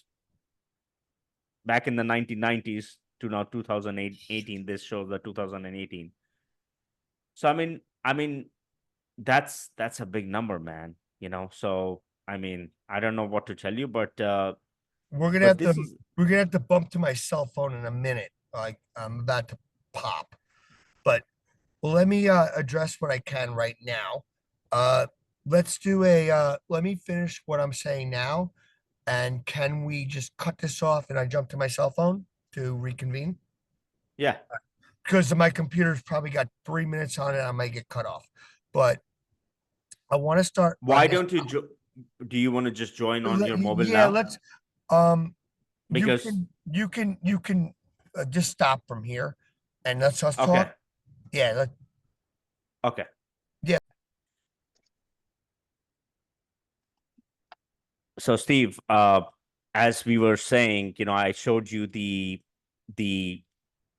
back in the 1990s, to now 2018. This shows the 2018. So I mean that's a big number, man, you know. So I mean, I don't know what to tell you, We're gonna but have to this is, we're gonna have to bump to my cell phone in a minute. Like I'm about to pop. But let me address what I can right now. Uh let's do let me finish what I'm saying now. And can we just cut this off and I jump to my cell phone to reconvene? yeah. Because my computer's probably got 3 minutes on it, I might get cut off. But I want to start on Why this. don't you do you want to just join on your mobile Yeah, now? let's um Because you can just stop from here and let's us okay, talk. Yeah, okay. yeah. So Steve, as we were saying, you know, I showed you the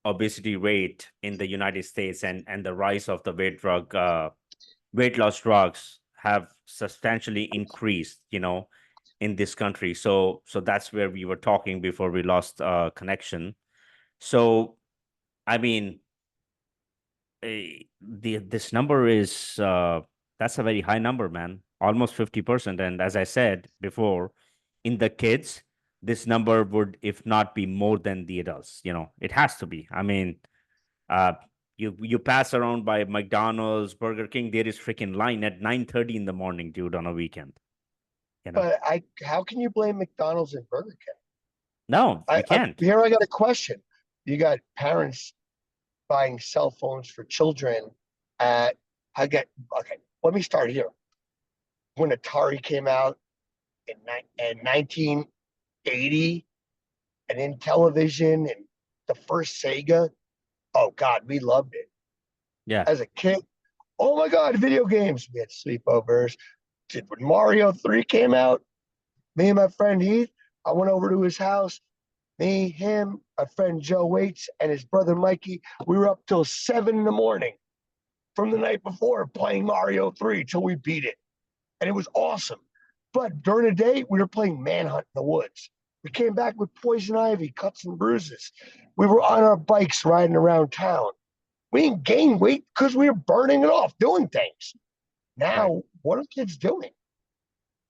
obesity rate in the United States, and the rise of the weight loss drugs have substantially increased, you know, in this country. So that's where we were talking before we lost connection. So I mean, this number is that's a very high number, man. Almost 50%. And as I said before, in the kids, this number would, if not be more than the adults, you know, it has to be. I mean, uh, you pass around by McDonald's, Burger King, there is freaking line at 9:30 in the morning, dude, on a weekend. You know, But I how can you blame McDonald's and Burger King? no, we can't. Here I got a question. You got parents buying cell phones for children at I get okay, let me start here. When Atari came out in 1980 and in television and the first Sega, oh God, we loved it. Yeah, As a kid, oh my God, video games. We had sleepovers. When Mario 3 came out, me and my friend Heath, I went over to his house. Me, him, my friend Joe Waits, and his brother Mikey, we were up till 7 in the morning from the night before playing Mario 3 till we beat it. And it was awesome. But during the day, we were playing Manhunt in the woods. We came back with poison ivy, cuts and bruises. We were on our bikes riding around town. We didn't gain weight because we were burning it off, doing things. Now, what are kids doing?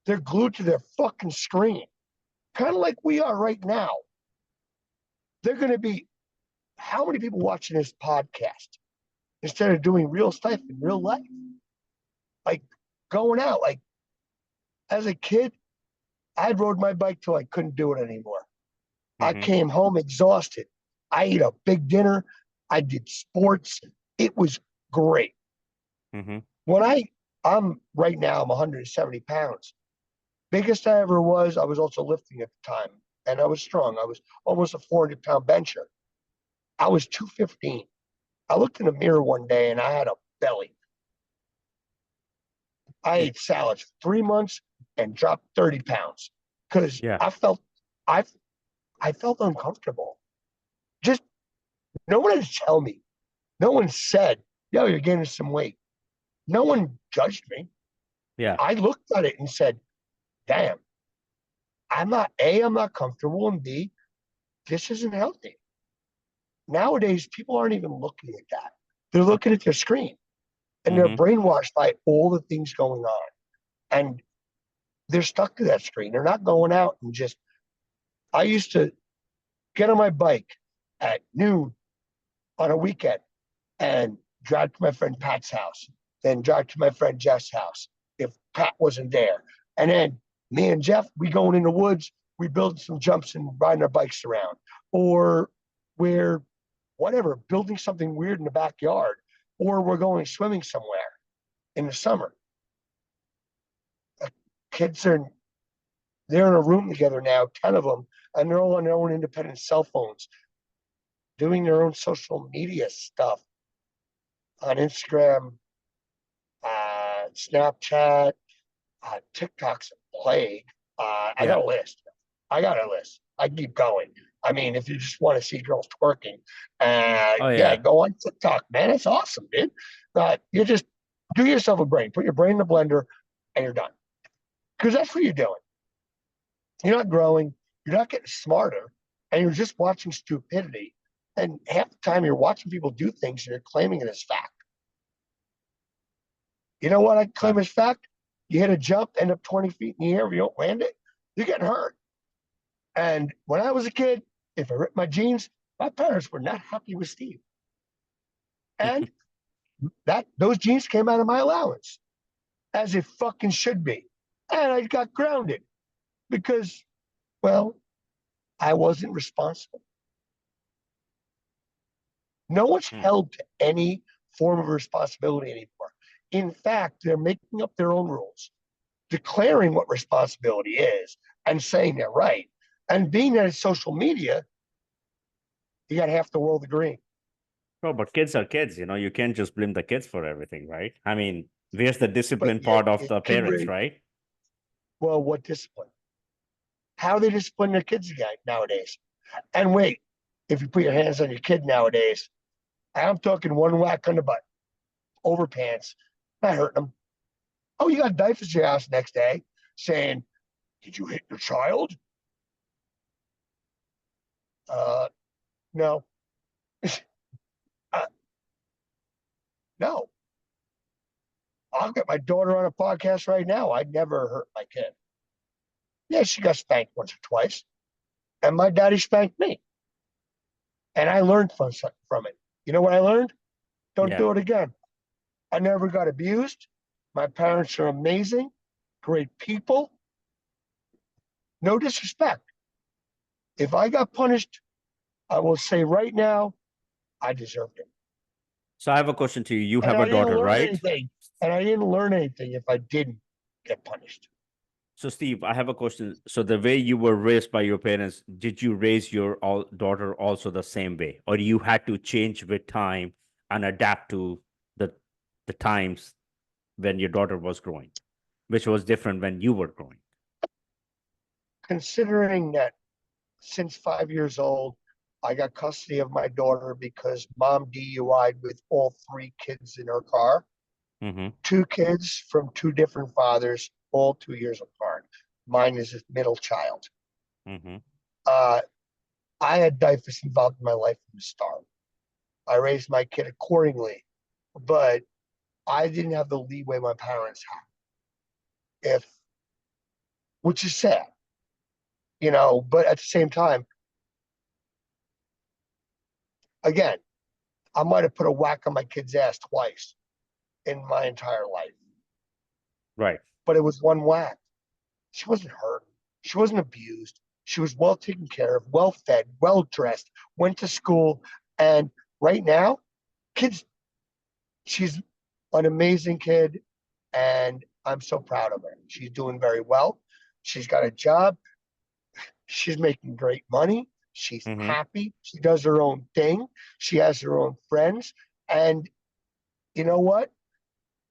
They're glued to their fucking screen, kind of like we are right now. They're going to be, how many people watching this podcast instead of doing real stuff in real life? Like going out, like as a kid, I rode my bike till I couldn't do it anymore. I came home exhausted. I ate a big dinner. I did sports. It was great. When I'm right now, I'm 170 pounds. Biggest I ever was, I was also lifting at the time. And I was strong. I was almost a 400-pound bencher. I was 215. I looked in the mirror one day and I had a belly. I ate salads for 3 months and dropped 30 pounds because I felt uncomfortable. Just no one had to tell me. No one said, yo, you're gaining some weight. No one judged me. Yeah. I looked at it and said, damn, I'm not comfortable, and B, this isn't healthy. Nowadays, people aren't even looking at that. They're looking at their screen and they're brainwashed by all the things going on. And they're stuck to that screen. They're not going out and just, I used to get on my bike at noon on a weekend and drive to my friend Pat's house, then drive to my friend Jeff's house if Pat wasn't there. And then me and Jeff, we going in the woods, we build some jumps and riding our bikes around. Or we're whatever, building something weird in the backyard. Or we're going swimming somewhere in the summer. Kids they're in a room together now, 10 of them, and they're all on their own independent cell phones, doing their own social media stuff on Instagram, Snapchat, TikTok's a plague. I got a list. I keep going. I mean, if you just want to see girls twerking, go on TikTok, man. It's awesome, dude. You just do yourself a brain. Put your brain in the blender, and you're done. Because that's what you're doing. You're not growing. You're not getting smarter, and you're just watching stupidity. And half the time, you're watching people do things, and you're claiming it as fact. You know what I claim as fact? You hit a jump, end up 20 feet in the air. If you don't land it, you're getting hurt. And when I was a kid, if I ripped my jeans, my parents were not happy with Steve. And those jeans came out of my allowance, as it fucking should be. And I got grounded because, well, I wasn't responsible. No one's held to any form of responsibility anymore. In fact, they're making up their own rules, declaring what responsibility is and saying they're right. And being that it's social media, you got half the world agreeing. Oh, but kids are kids, you can't just blame the kids for everything, right? I mean, where's the discipline part of the parents, right? Well, what discipline? How they discipline their kids nowadays? And wait, if you put your hands on your kid nowadays, I'm talking one whack on the butt, overpants, not hurting them. Oh, you got diapers at your house next day saying, did you hit your child? No. No. I'll get my daughter on a podcast right now. I'd never hurt my kid. Yeah, she got spanked once or twice. And my daddy spanked me. And I learned from it. You know what I learned? Don't do it again. I never got abused. My parents are amazing, great people. No disrespect. If I got punished, I will say right now, I deserved it. So I have a question to you. You have a daughter, right? And I didn't learn anything if I didn't get punished. So, Steve, I have a question. So the way you were raised by your parents, did you raise your daughter also the same way? Or you had to change with time and adapt to the times when your daughter was growing, which was different when you were growing? Considering that since 5 years old, I got custody of my daughter because mom DUI'd with all three kids in her car. Mm-hmm. Two kids from two different fathers, all 2 years apart. Mine is a middle child. Mm-hmm. Uh, I had DYFS involved in my life from the start. I raised my kid accordingly, but I didn't have the leeway my parents had. Which is sad, but at the same time, again, I might have put a whack on my kid's ass twice in my entire life, Right. but it was one whack. She wasn't hurt. She wasn't abused. She was well taken care of, well fed, well dressed, went to school. And right now, kids, she's an amazing kid. And I'm so proud of her. She's doing very well. She's got a job. She's making great money. She's Mm-hmm. happy. She does her own thing. She has her own friends. And you know what?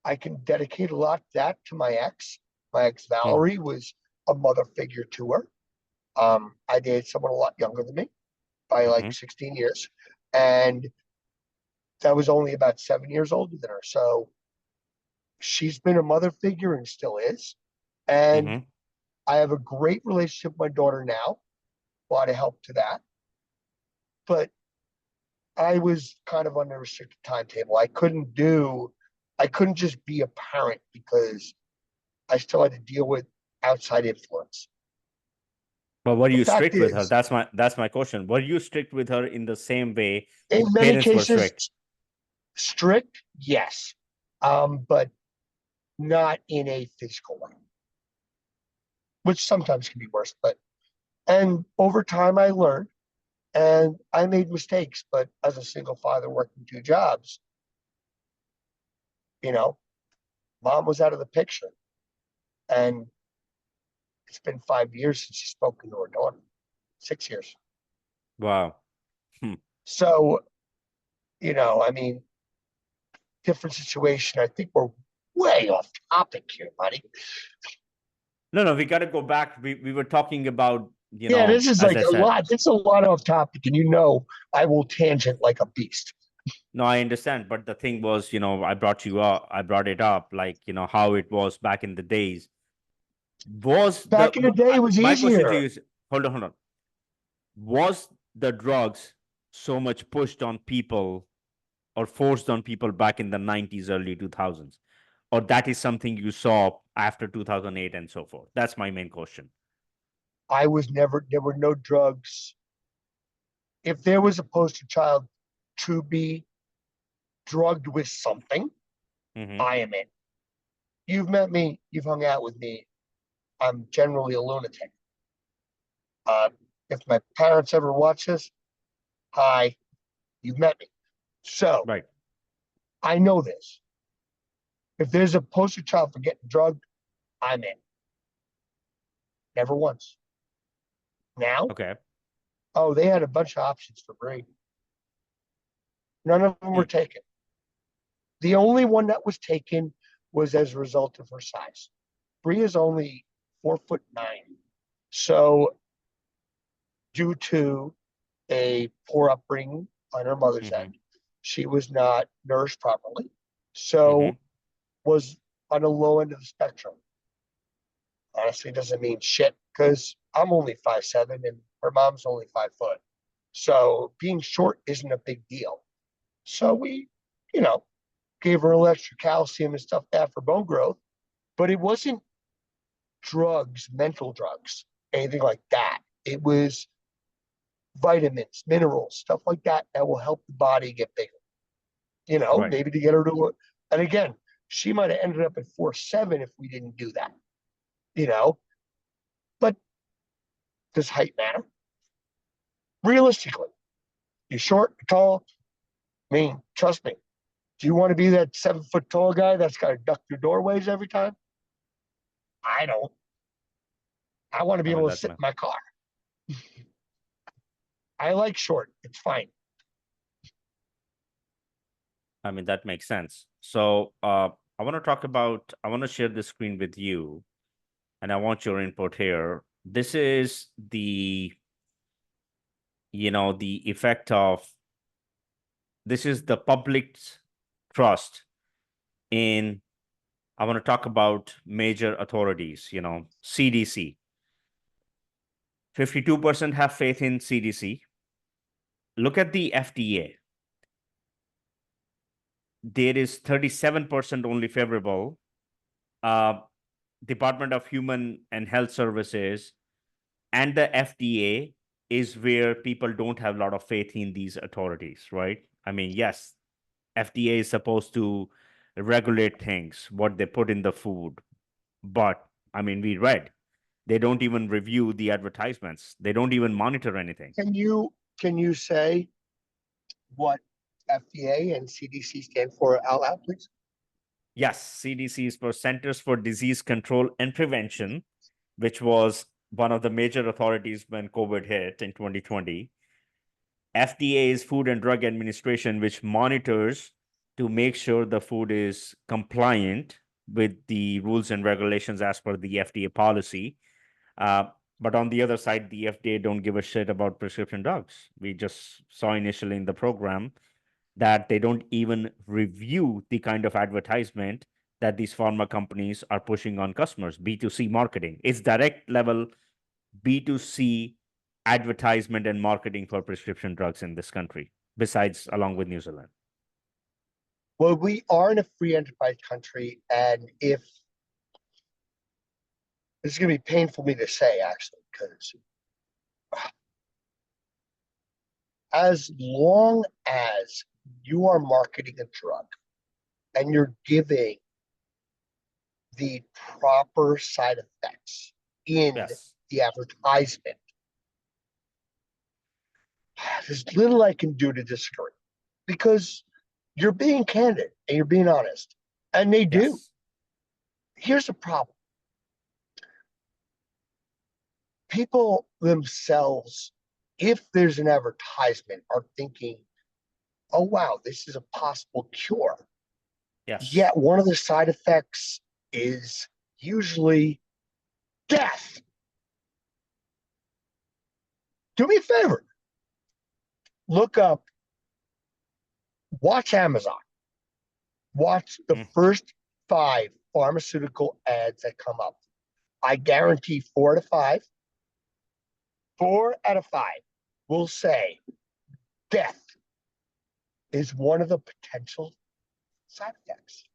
I can dedicate a lot of that to my ex. My ex Mm-hmm. Valerie was a mother figure to her. I dated someone a lot younger than me by like 16 years. And that was only about 7 years older than her. So she's been a mother figure and still is. And Mm-hmm. I have a great relationship with my daughter now. A lot of help to that. But I was kind of on a restricted timetable. I couldn't just be a parent because I still had to deal with outside influence. But were The you fact strict with her? is, That's my question. Were you strict with her in the same way in many parents were cases, strict? strict, yes, but not in a physical way, which sometimes can be worse. And over time, I learned and I made mistakes. But as a single father working two jobs, you know, mom was out of the picture. And it's been 5 years since she's spoken to her daughter, 6 years. Wow. Hmm. So, I mean, different situation. I think we're way off topic here, buddy. No, we got to go back. We were talking about, Yeah, this is as like I a said. lot. It's a lot off topic, and I will tangent like a beast. No, I understand. But the thing was, I brought it up, like, how it was back in the days. Back in the day, it was My question to easier. you is, hold on. Was the drugs so much pushed on people or forced on people back in the 90s, early 2000s? Or that is something you saw after 2008 and so forth? That's my main question. There were no drugs. If there was a poster child to be drugged with something, Mm-hmm. I am in. You've met me, you've hung out with me. I'm generally a lunatic. Uh, if my parents ever watch this, hi, you've met me. So Right. I know this. If there's a poster child for getting drugged, I'm in. Never once. Now, Okay. oh, they had a bunch of options for Bree. None of them were Hmm. taken. The only one that was taken was as a result of her size. Bree is only 4'9". So, due to a poor upbringing on her mother's Mm-hmm. end, she was not nourished properly. Mm-hmm. So, was on the low end of the spectrum. Honestly, doesn't mean shit because I'm only 5'7" and her mom's only 5 foot. So being short isn't a big deal. So we, you know, gave her a little extra calcium and stuff like that for bone growth, but it wasn't drugs, mental drugs, anything like that. It was vitamins, minerals, stuff like that that will help the body get bigger. Right. Maybe to get her to, and again, she might have ended up at 4'7" if we didn't do that. You know, but does height matter? Realistically, you're short, you're tall. I mean, trust me. Do you want to be that 7 foot tall guy that's got to duck through doorways every time? I don't. I want to be I mean, able to that sit in my car. I like short. It's fine. that makes sense. So I want to share the screen with you, and I want your input here. This is the the effect of this is the public's trust in, I want to talk about major authorities, CDC. 52% have faith in CDC. Look at the FDA. There is 37% only favorable. Department of Human and Health Services and the FDA is where people don't have a lot of faith in these authorities, right? I mean, yes, FDA is supposed to regulate things, what they put in the food. But I mean, we read they don't even review the advertisements. They don't even monitor anything. Can you say what FDA and CDC stand for out loud, please? Yes, CDC is for Centers for Disease Control and Prevention, which was one of the major authorities when COVID hit in 2020. FDA is Food and Drug Administration, which monitors to make sure the food is compliant with the rules and regulations as per the FDA policy. But on the other side, the FDA don't give a shit about prescription drugs. We just saw initially in the program that they don't even review the kind of advertisement that these pharma companies are pushing on customers. B2C marketing. It's direct level B2C advertisement and marketing for prescription drugs in this country, besides along with New Zealand. Well, we are in a free enterprise country, and if this is going to be painful for me to say, actually, because as long as you are marketing a drug and you're giving the proper side effects in Yes. the advertisement, there's little I can do to disagree, because you're being candid and you're being honest, and they do. Yes. Here's the problem. People themselves, if there's an advertisement, are thinking, oh, wow, this is a possible cure. Yes. Yet one of the side effects is usually death. Do me a favor. Look up, watch Amazon. Watch the first 5 pharmaceutical ads that come up. I guarantee 4 out of 5 will say death is one of the potential side effects.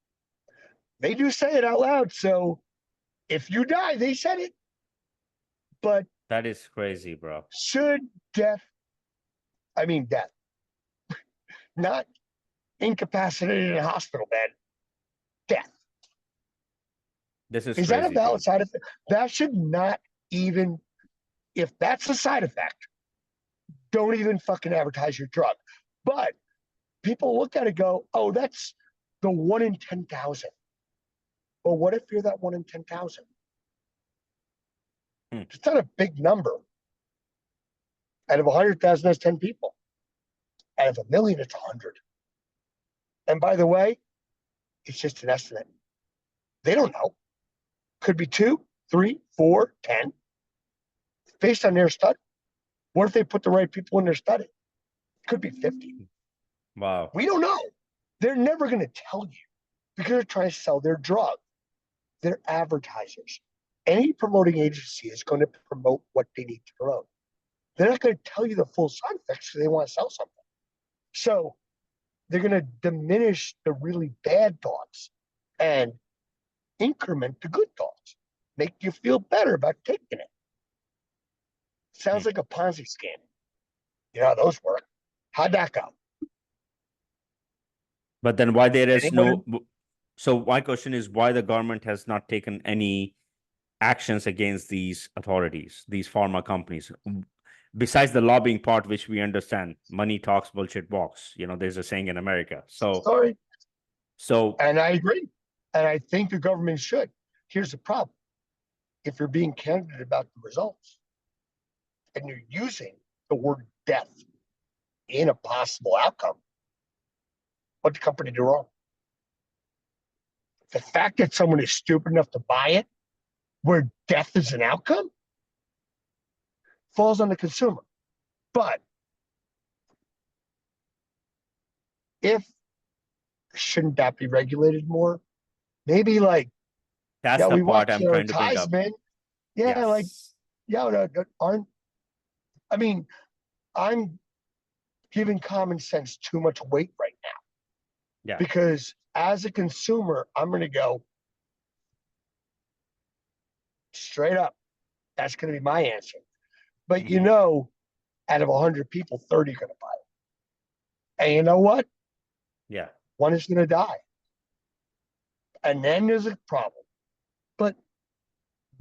They do say it out loud, so if you die, they said it. But that is crazy, bro. Should death, not incapacitated in a hospital bed, death. This is Is crazy, that a valid dude. side effect? That should not even, if that's a side effect, don't even fucking advertise your drug. But people look at it and go, oh, that's the 1 in 10,000. Well, what if you're that 1 in 10,000? It's not a big number. Out of 100,000, that's 10 people. Out of 1 million, it's 100. And by the way, it's just an estimate. They don't know. Could be 2, 3, 4, 10, based on their study. What if they put the right people in their study? It could be 50. Wow. We don't know. They're never going to tell you because they're trying to sell their drug. They're advertisers. Any promoting agency is going to promote what they need to promote. They're not going to tell you the full side effects because they want to sell something. So they're going to diminish the really bad thoughts and increment the good thoughts. Make you feel better about taking it. Sounds like a Ponzi scheme. You know how those work. How'd that go? But then why there is no... So my question is why the government has not taken any actions against these authorities, these pharma companies, besides the lobbying part, which we understand, money talks, bullshit walks. There's a saying in America. Sorry. So, and I agree. And I think the government should. Here's the problem. If you're being candid about the results and you're using the word death in a possible outcome, what the company do wrong? The fact that someone is stupid enough to buy it where death is an outcome falls on the consumer. But if shouldn't that be regulated more? Maybe like, That's yeah, the we part watch I'm the trying to bring up. advertisement. Yeah, like, Yes. yeah, aren't, I mean, I'm giving common sense too much weight right now Yeah. because as a consumer, I'm going to go straight up. That's going to be my answer. But Hmm. out of 100 people, 30 are going to buy it. And you know what? Yeah. One is going to die. And then there's a problem. But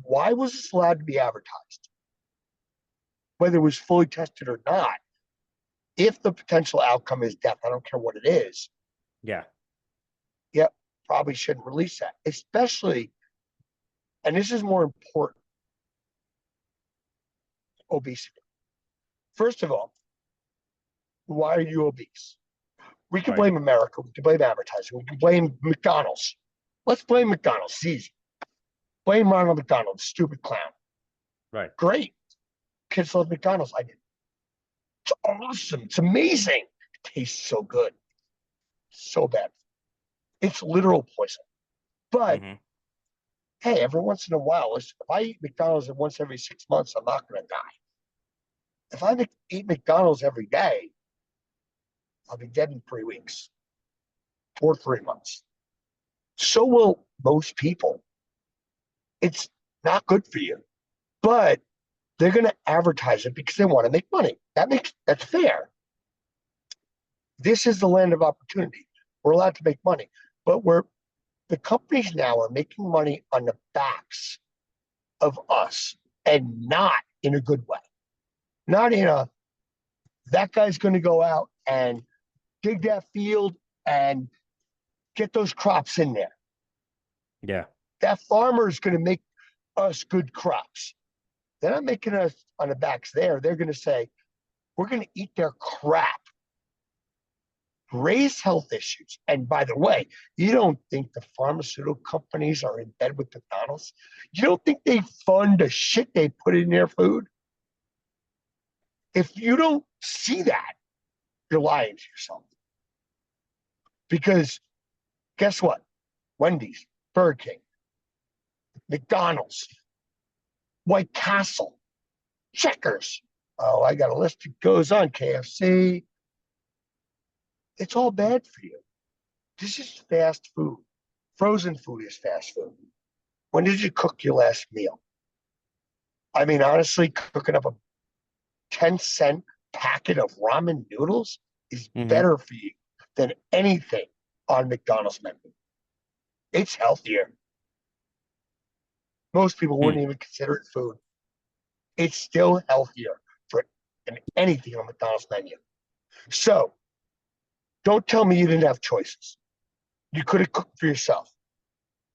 why was this allowed to be advertised? Whether it was fully tested or not, if the potential outcome is death, I don't care what it is, Yeah. yep, probably shouldn't release that. Especially, and this is more important, obesity. First of all, why are you obese? We can Right. blame America. We can blame advertising. We can blame McDonald's. Let's blame McDonald's. It's easy. Blame Ronald McDonald, stupid clown. Right. Great. Kids love McDonald's. I did. It's awesome. It's amazing. It tastes so good. So bad. It's literal poison. But Hmm. hey, every once in a while, if I eat McDonald's once every 6 months, I'm not going to die. If I eat McDonald's every day, I'll be dead in 3 weeks or 3 months. So will most people. It's not good for you, but they're going to advertise it because they want to make money. That's fair. This is the land of opportunity. We're allowed to make money, but the companies now are making money on the backs of us and not in a good way. Not in a that guy's going to go out and dig that field and get those crops in there. Yeah. That farmer is going to make us good crops. They're not making us on the backs there. They're going to say, we're going to eat their crap, raise health issues. And by the way, you don't think the pharmaceutical companies are in bed with McDonald's? You don't think they fund the shit they put in their food? If you don't see that, you're lying to yourself. Because guess what? Wendy's, Burger King, McDonald's, White Castle, Checkers. Oh, I got a list that goes on. KFC. It's all bad for you. This is fast food. Frozen food is fast food. When did you cook your last meal? I mean, honestly, cooking up a 10-cent packet of ramen noodles is Hmm. better for you than anything on McDonald's menu. It's healthier. Most people Hmm. wouldn't even consider it food. It's still healthier than anything on McDonald's menu. So don't tell me you didn't have choices. You could have cooked for yourself.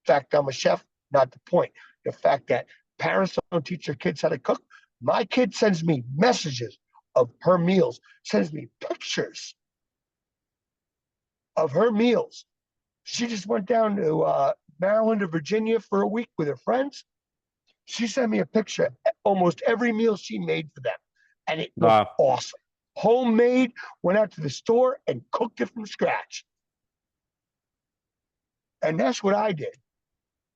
In fact, I'm a chef, not the point. The fact that parents don't teach their kids how to cook. My kid sends me messages of her meals, sends me pictures of her meals. She just went down to Maryland or Virginia for a week with her friends. She sent me a picture of almost every meal she made for them, and it looked Wow. awesome. Homemade, went out to the store and cooked it from scratch. And that's what I did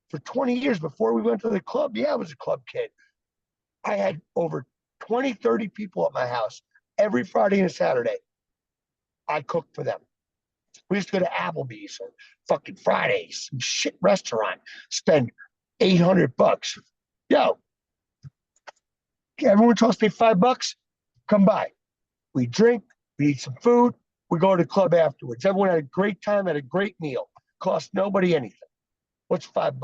for 20 years before we went to the club. Yeah, I was a club kid. I had over 20, 30 people at my house every Friday and Saturday. I cooked for them. We used to go to Applebee's or fucking Fridays, some shit restaurant, spend $800. Yo, everyone tossed me $5. Come by. We drink, we eat some food, we go to the club afterwards. Everyone had a great time, had a great meal. Cost nobody anything. What's $5?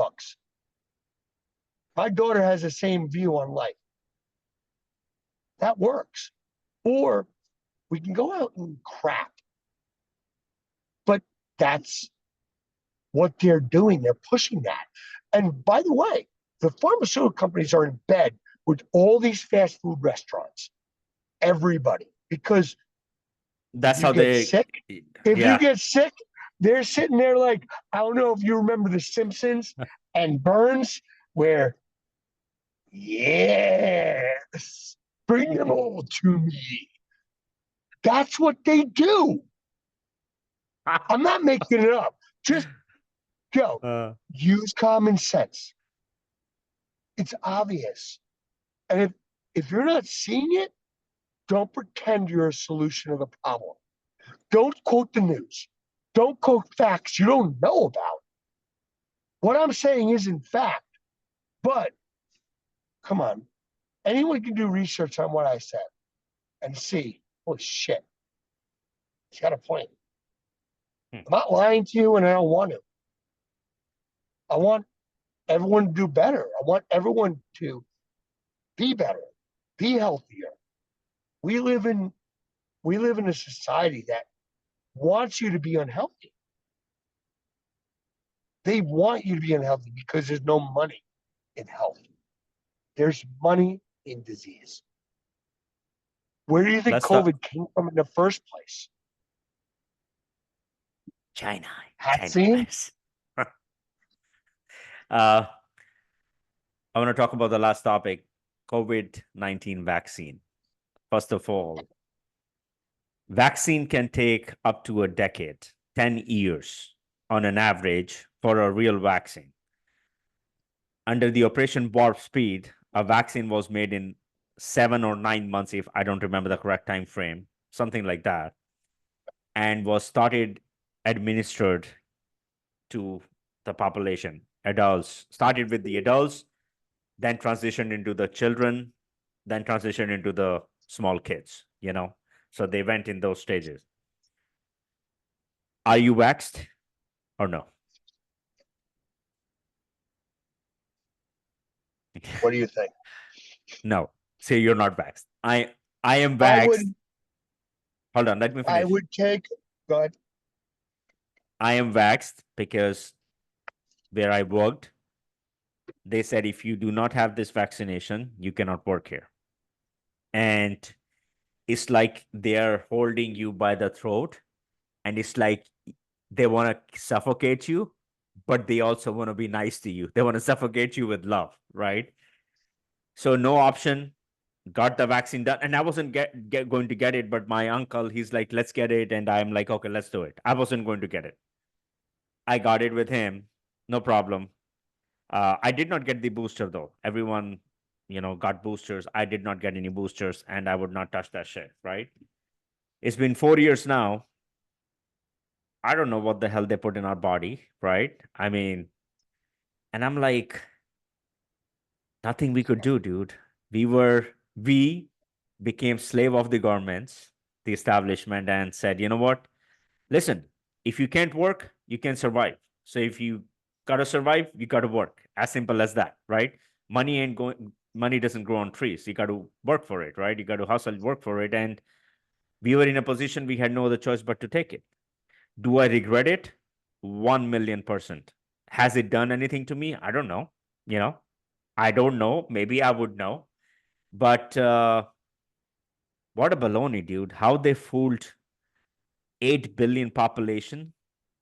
My daughter has the same view on life. That works. Or we can go out and crap. But that's what they're doing. They're pushing that. And by the way, the pharmaceutical companies are in bed with all these fast food restaurants. Everybody. Because if That's you how get they, sick, if you yeah. get sick, they're sitting there like, I don't know if you remember The Simpsons and Burns, where, yes, bring them all to me. That's what they do. I'm not making it up. Just go. Use common sense. It's obvious. And if you're not seeing it, don't pretend you're a solution of the problem. Don't quote the news. Don't quote facts you don't know about. What I'm saying isn't fact, but come on. Anyone can do research on what I said and see, holy shit, he's got a point. I'm not lying to you and I don't want to. I want everyone to do better. I want everyone to be better, be healthier. We live in a society that wants you to be unhealthy. They want you to be unhealthy because there's no money in health. There's money in disease. Where do you think COVID came from in the first place? China. Vaccine? I want to talk about the last topic, COVID-19 vaccine. First of all, vaccine can take up to a decade, 10 years on an average for a real vaccine. Under the Operation Warp Speed, a vaccine was made in 7 or 9 months, if I don't remember the correct time frame, something like that, and was administered to the population, adults. Started with the adults, then transitioned into the children, then transitioned into the small kids, So they went in those stages. Are you vaxxed or no? What do you think? No. Say you're not vaxxed. I am vaxxed. Hold on, let me finish. I would take, go ahead. I am vaxxed because where I worked, they said if you do not have this vaccination, you cannot work here. And it's like they're holding you by the throat, and it's like they want to suffocate you, but they also want to be nice to you. They want to suffocate you with love, right? So no option, got the vaccine done. And I wasn't going to get it, but my uncle, he's like, let's get it. And I'm like, okay, let's do it. I wasn't going to get it. I got it with him, no problem. I did not get the booster though. Everyone, got boosters. I did not get any boosters, and I would not touch that shit, right? It's been 4 years now. I don't know what the hell they put in our body, right? I mean, and I'm like, nothing we could do, dude. We became slave of the governments, the establishment, and said, you know what? Listen, if you can't work, you can survive. So if you gotta survive, you gotta work. As simple as that, right? Money doesn't grow on trees. You gotta work for it, right? You gotta hustle, work for it. And we were in a position we had no other choice but to take it. Do I regret it? 1,000,000%. Has it done anything to me? I don't know. I don't know. Maybe I would know. But what a baloney, dude. How they fooled 8 billion population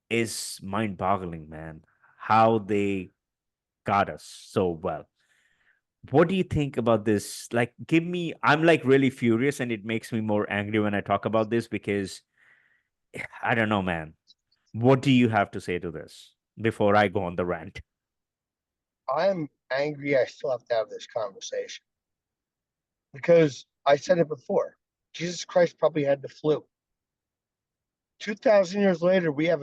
is mind-boggling, man. How they got us so well. What do you think about this? Like, I'm like really furious, and it makes me more angry when I talk about this because I don't know, man. What do you have to say to this before I go on the rant? I'm angry I still have to have this conversation because I said it before. Jesus Christ probably had the flu. 2,000 years later, we have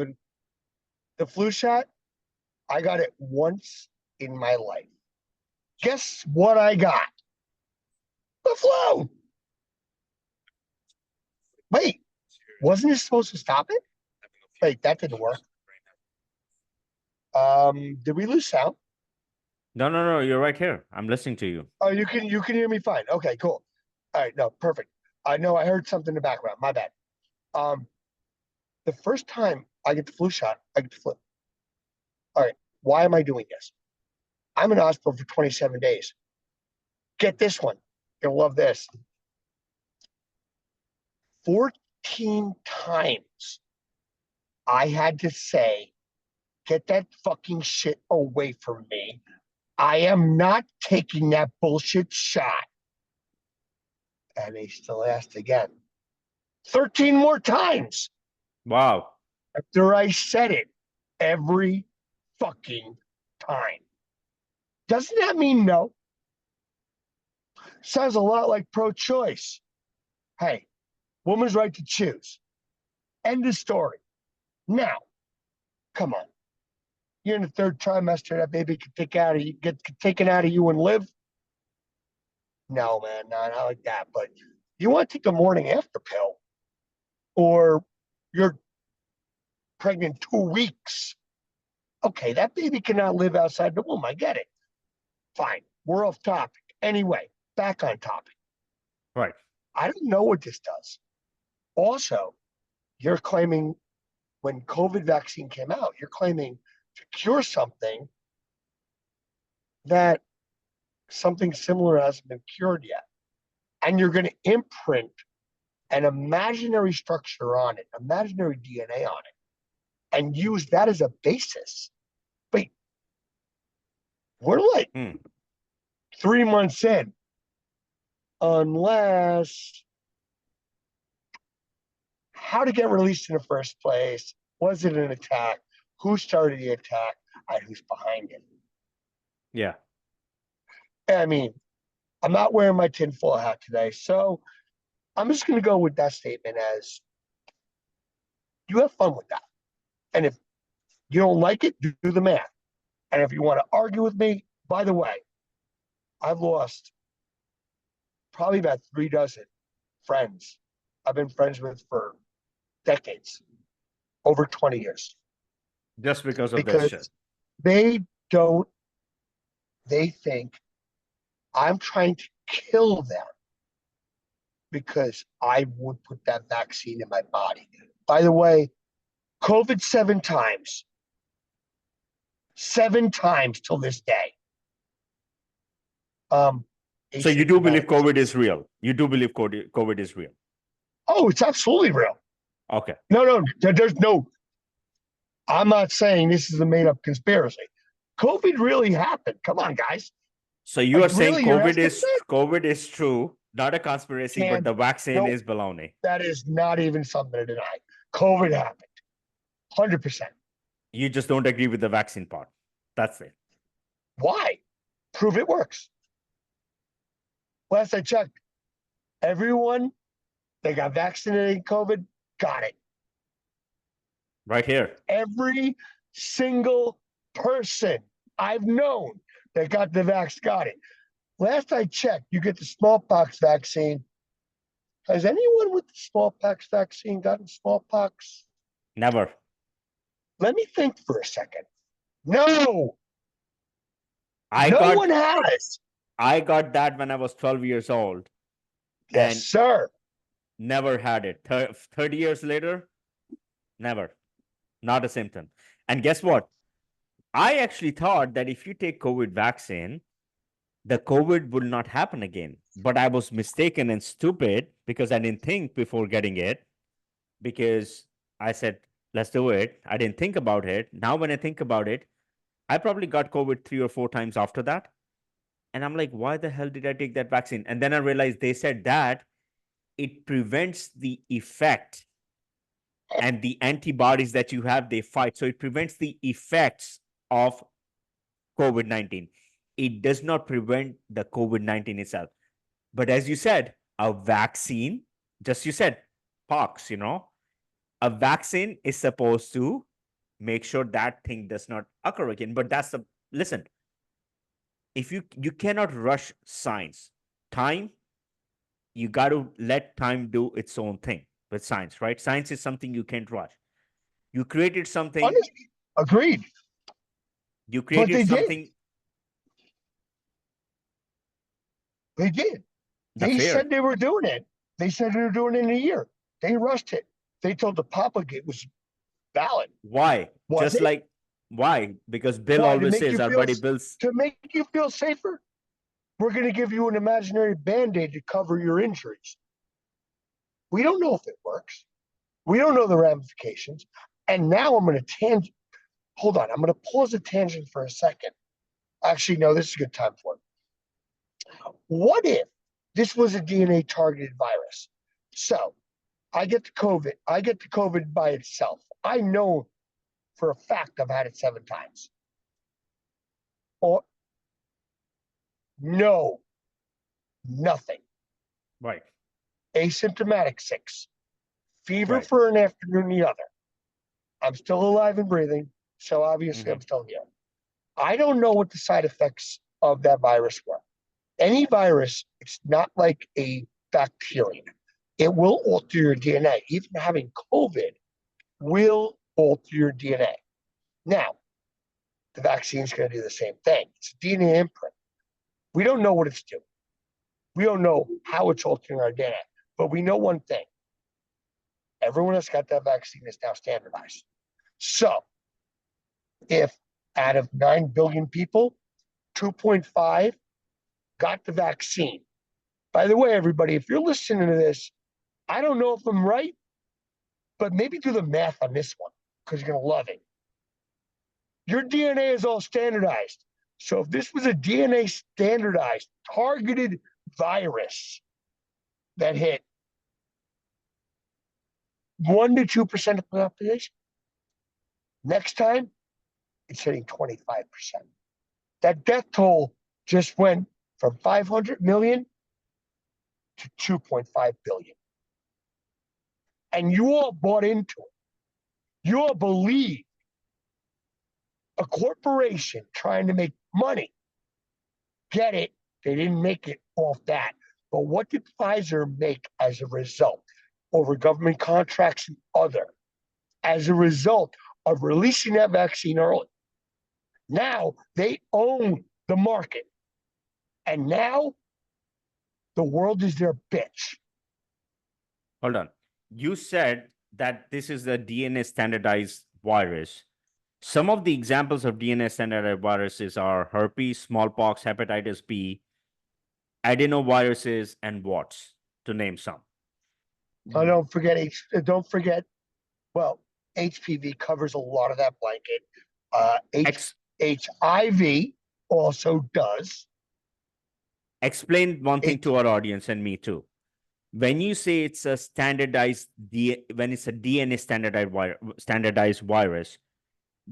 the flu shot. I got it once in my life. Guess what I got? The flu. Wait, wasn't it supposed to stop it? Wait, that didn't work. Did we lose sound? No, you're right here. I'm listening to you. Oh, you can hear me fine. Okay, cool. All right, no, perfect. I know I heard something in the background. My bad. The first time I get the flu shot, I get the flu. All right, why am I doing this? I'm in hospital for 27 days. Get this one. You'll love this. 14 times I had to say, get that fucking shit away from me. I am not taking that bullshit shot. And they still asked again. 13 more times. Wow. after I said it every fucking time. Doesn't that mean no? Sounds a lot like pro-choice. Hey, woman's right to choose. End of story. Now, come on. You're in the third trimester, that baby could get taken out of you and live. No, man, not like that. But you want to take the morning after pill, or you're pregnant 2 weeks. Okay, that baby cannot live outside the womb. I get it. Fine. We're off topic. Anyway, back on topic. Right. I don't know what this does. Also, you're claiming when COVID vaccine came out, you're claiming to cure something that something similar hasn't been cured yet. And you're going to imprint an imaginary structure on it, imaginary DNA on it, and use that as a basis. Wait, we're like 3 months in, unless how to get released in the first place? Was it an attack? Who started the attack? And who's behind it? Yeah. I mean, I'm not wearing my tinfoil hat today, so I'm just going to go with that statement as you have fun with that. And if you don't like it, do the math. And if you want to argue with me, by the way, I've lost probably about 36 friends I've been friends with for decades, over 20 years. Just because of this shit. They don't, they think I'm trying to kill them because I would put that vaccine in my body. By the way, COVID 7 times. 7 times till this day. So you do believe COVID is real? You do believe COVID is real? Oh, it's absolutely real. Okay. No, there's no. I'm not saying this is a made-up conspiracy. COVID really happened. Come on, guys. So you are saying COVID is true, not a conspiracy, but the vaccine is baloney. That is not even something to deny. COVID happened. 100%. You just don't agree with the vaccine part. That's it. Why? Prove it works. Last I checked, everyone that got vaccinated in COVID got it. Right here. Every single person I've known that got the vax got it. Last I checked, you get the smallpox vaccine. Has anyone with the smallpox vaccine gotten smallpox? Never. Let me think for a second. No. No one has. I got that when I was 12 years old. Yes, sir. Never had it. 30 years later, never. Not a symptom. And guess what? I actually thought that if you take COVID vaccine, the COVID would not happen again. But I was mistaken and stupid because I didn't think before getting it. Because I said, let's do it. I didn't think about it. Now, when I think about it, I probably got COVID 3 or 4 times after that. And I'm like, why the hell did I take that vaccine? And then I realized they said that it prevents the effect and the antibodies that you have, they fight. So it prevents the effects of COVID-19. It does not prevent the COVID-19 itself. But as you said, a vaccine, just you said, pox, a vaccine is supposed to make sure that thing does not occur again. But that's the, listen, if you cannot rush science, time, you got to let time do its own thing with science, right? Science is something you can't rush. You created something. Agreed. You created something. They did. They said they were doing it. They said they were doing it in a year. They rushed it. They told the public it was valid. Why? Why? Because Bill always says, our buddy Bill's. To make you feel safer, we're going to give you an imaginary Band-Aid to cover your injuries. We don't know if it works. We don't know the ramifications. And now I'm going to hold on. I'm going to pause a tangent for a second. Actually, no, this is a good time for it. What if this was a DNA targeted virus? So I get the COVID. I get the COVID by itself. I know for a fact I've had it 7 times. Or no, nothing. Right. Asymptomatic 6. Fever Right. for an afternoon, the other. I'm still alive and breathing, so obviously I'm still here. I don't know what the side effects of that virus were. Any virus, it's not like a bacteria. It will alter your DNA. Even having COVID will alter your DNA. Now, the vaccine is going to do the same thing. It's a DNA imprint. We don't know what it's doing. We don't know how it's altering our DNA, but we know one thing. Everyone that's got that vaccine is now standardized. So if out of 9 billion people, 2.5 got the vaccine. By the way, everybody, if you're listening to this, I don't know if I'm right, but maybe do the math on this one because you're going to love it. Your DNA is all standardized. So if this was a DNA standardized, targeted virus that hit 1 to 2% of the population, next time it's hitting 25%. That death toll just went from 500 million to 2.5 billion. And you all bought into it. You all believe a corporation trying to make money. Get it? They didn't make it off that. But what did Pfizer make as a result? Over government contracts and other, as a result of releasing that vaccine early. Now they own the market. And now the world is their bitch. Hold on. You said that this is a DNA standardized virus. Some of the examples of DNA standardized viruses are herpes, smallpox, hepatitis B, adenoviruses, and warts, to name some. Don't forget, well, HPV covers a lot of that blanket. HIV also does. Explain one thing to our audience and me too. When you say it's a standardized, when it's a DNA standardized virus,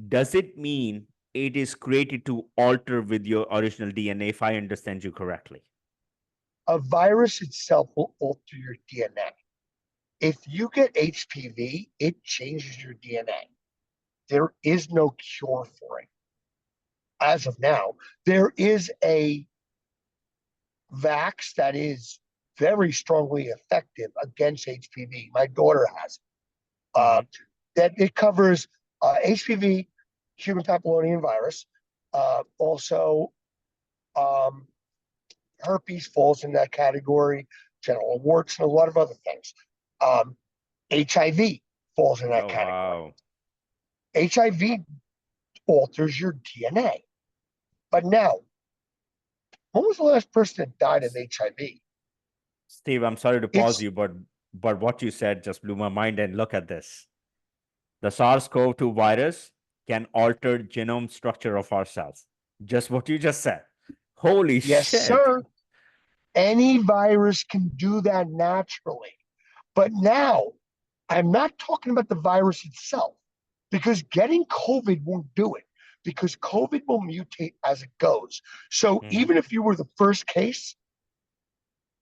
does it mean it is created to alter with your original DNA, if I understand you correctly? A virus itself will alter your DNA. If you get HPV, it changes your DNA. There is no cure for it. As of now, there is a vax that is very strongly effective against HPV. My daughter has it. That it covers HPV, human papillomatosis virus, also herpes falls in that category, genital warts, and a lot of other things. HIV falls in that category. Wow. HIV alters your DNA. But now, when was the last person that died of HIV? Steve, I'm sorry to pause you, but what you said just blew my mind. And look at this. The SARS-CoV-2 virus can alter genome structure of our cells. Just what you just said. Holy shit. Yes, sir. Any virus can do that naturally. But now, I'm not talking about the virus itself, because getting COVID won't do it, because COVID will mutate as it goes. So even if you were the first case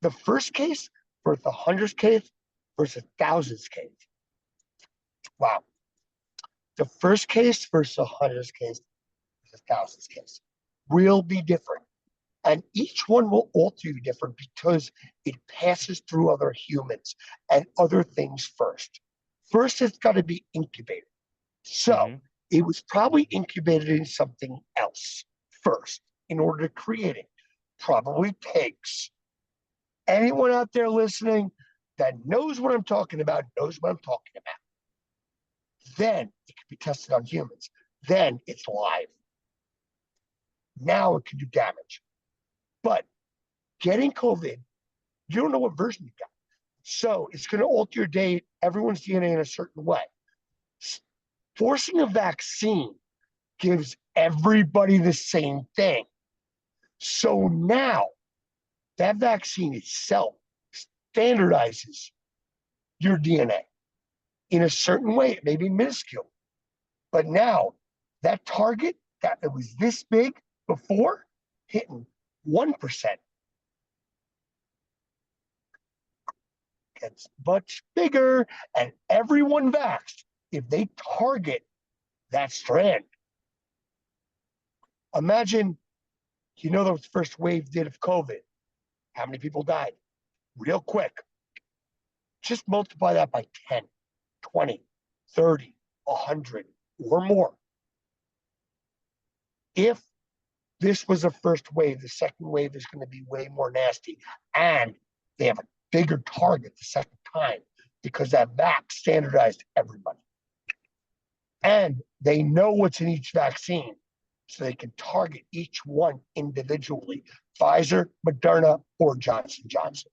versus the 100th case versus 1,000th case. Wow. The first case versus the 100th case versus 1,000th case will be different. And each one will alter you different because it passes through other humans and other things first. First, it's got to be incubated. So it was probably incubated in something else first in order to create it. Probably pigs. Anyone out there listening that knows what I'm talking about knows what I'm talking about. Then it can be tested on humans. Then it's live. Now it can do damage. But getting COVID, you don't know what version you got. So it's going to alter your everyone's DNA in a certain way. Forcing a vaccine gives everybody the same thing. So now that vaccine itself standardizes your DNA in a certain way. It may be minuscule, but now that target that it was this big before hitting 1% gets much bigger, and everyone vaxxed, if they target that strand, imagine, the first wave did of COVID, how many people died? Real quick. Just multiply that by 10, 20, 30, 100, or more. If this was a first wave, the second wave is going to be way more nasty. And they have a bigger target the second time because that vax standardized everybody. And they know what's in each vaccine, so they can target each one individually. Pfizer, Moderna, or Johnson & Johnson.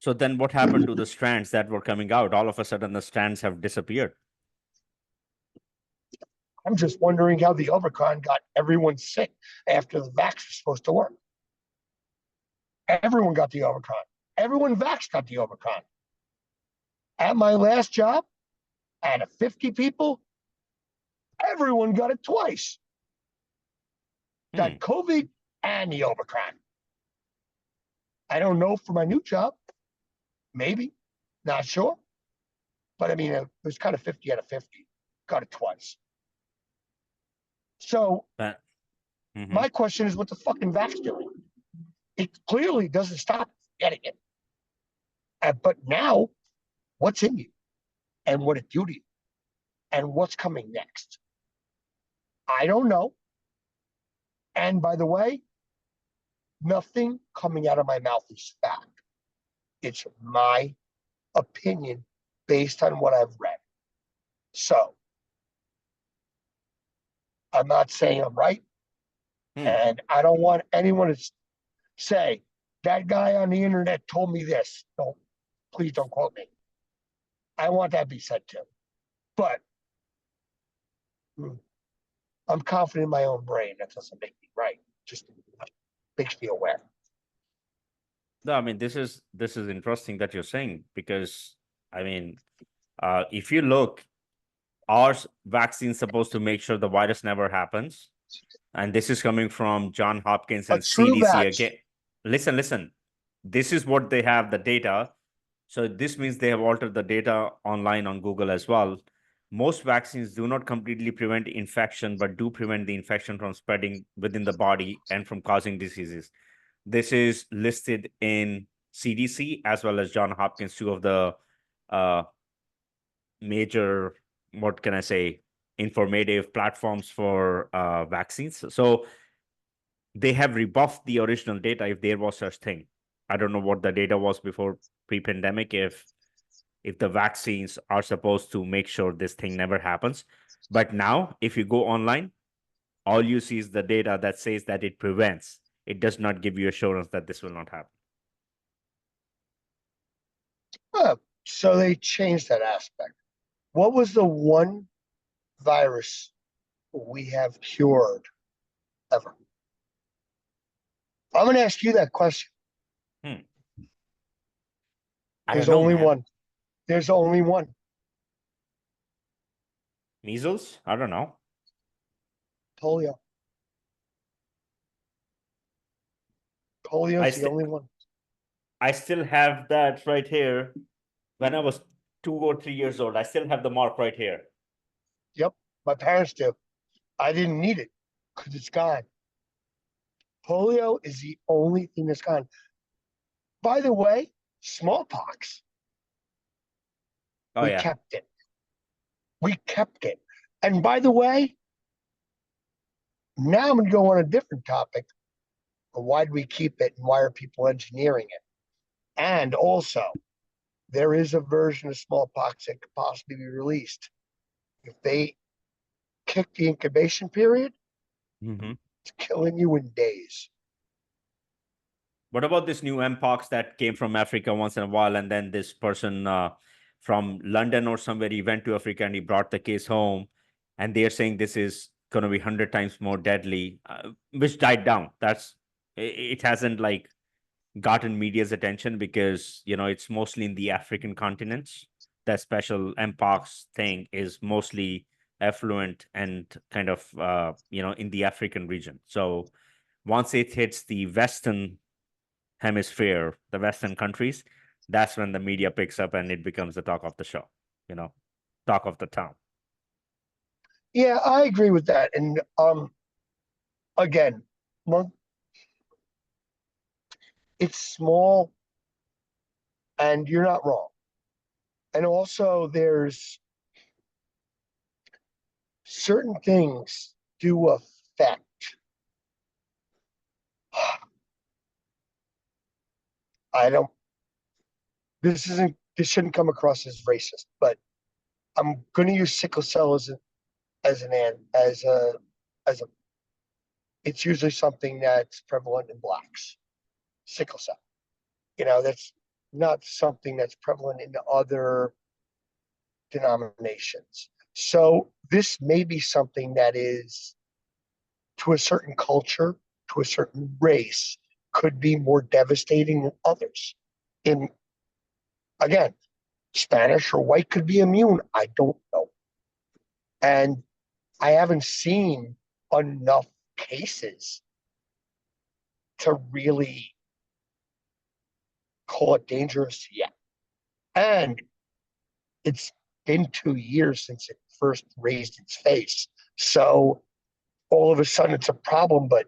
So then what happened to the strands that were coming out? All of a sudden, the strands have disappeared. I'm just wondering how the Omicron got everyone sick after the vax was supposed to work. Everyone got the Omicron. Everyone vaxxed got the Omicron. At my last job, out of 50 people, everyone got it twice. Got COVID and the Omicron. I don't know for my new job. Maybe. Not sure. But I mean, it was kind of 50 out of 50. Got it twice. So my question is, what the fucking vax doing? It clearly doesn't stop getting it. But now, what's in you? And what it do to you? And what's coming next? I don't know. And by the way, nothing coming out of my mouth is fact. It's my opinion based on what I've read. So, I'm not saying I'm right. And I don't want anyone to say, that guy on the internet told me this. No, please don't quote me. I want that to be said too. But I'm confident in my own brain. That doesn't make me right. Just makes me aware. No, I mean, this is interesting that you're saying, because I mean, if you look, our vaccine is supposed to make sure the virus never happens. And this is coming from John Hopkins and CDC. Again, listen. This is what they have, the data. So this means they have altered the data online on Google as well. Most vaccines do not completely prevent infection, but do prevent the infection from spreading within the body and from causing diseases. This is listed in CDC as well as John Hopkins, two of the major, what can I say, informative platforms for vaccines. So they have rebuffed the original data if there was such thing. I don't know what the data was before pre-pandemic, if the vaccines are supposed to make sure this thing never happens. But now, if you go online, all you see is the data that says that it prevents. It does not give you assurance that this will not happen. So they changed that aspect. What was the one virus we have cured ever? I'm going to ask you that question. There's only one. There's only one. Measles? I don't know. Polio. Polio is the only one. I still have that right here. When I was 2 or 3 years old, I still have the mark right here. Yep, my parents do. I didn't need it because it's gone. Polio is the only thing that's gone. By the way, smallpox. We kept it. We kept it. And by the way, now I'm going to go on a different topic. Why do we keep it, and why are people engineering it? And also, there is a version of smallpox that could possibly be released. If they kick the incubation period, it's killing you in days. What about this new mpox that came from Africa once in a while, and then this person from London or somewhere, he went to Africa and he brought the case home, and they're saying this is going to be 100 times more deadly, which died down. It hasn't gotten media's attention because, you know, it's mostly in the African continents. That special mpox thing is mostly affluent and kind of, you know, in the African region. So once it hits the Western hemisphere, the Western countries, that's when the media picks up and it becomes the talk of the show, you know, talk of the town. Yeah, I agree with that. And again, it's small, and you're not wrong. And also, there's certain things do affect. I don't. This isn't. This shouldn't come across as racist, but I'm going to use sickle cell as a. It's usually something that's prevalent in blacks. Sickle cell. You know, that's not something that's prevalent in other denominations. So this may be something that is, to a certain culture, to a certain race, could be more devastating than others. In, again, Spanish or white could be immune. I don't know. And I haven't seen enough cases to really call it dangerous yet. And it's been 2 years since it first raised its face. So all of a sudden it's a problem, but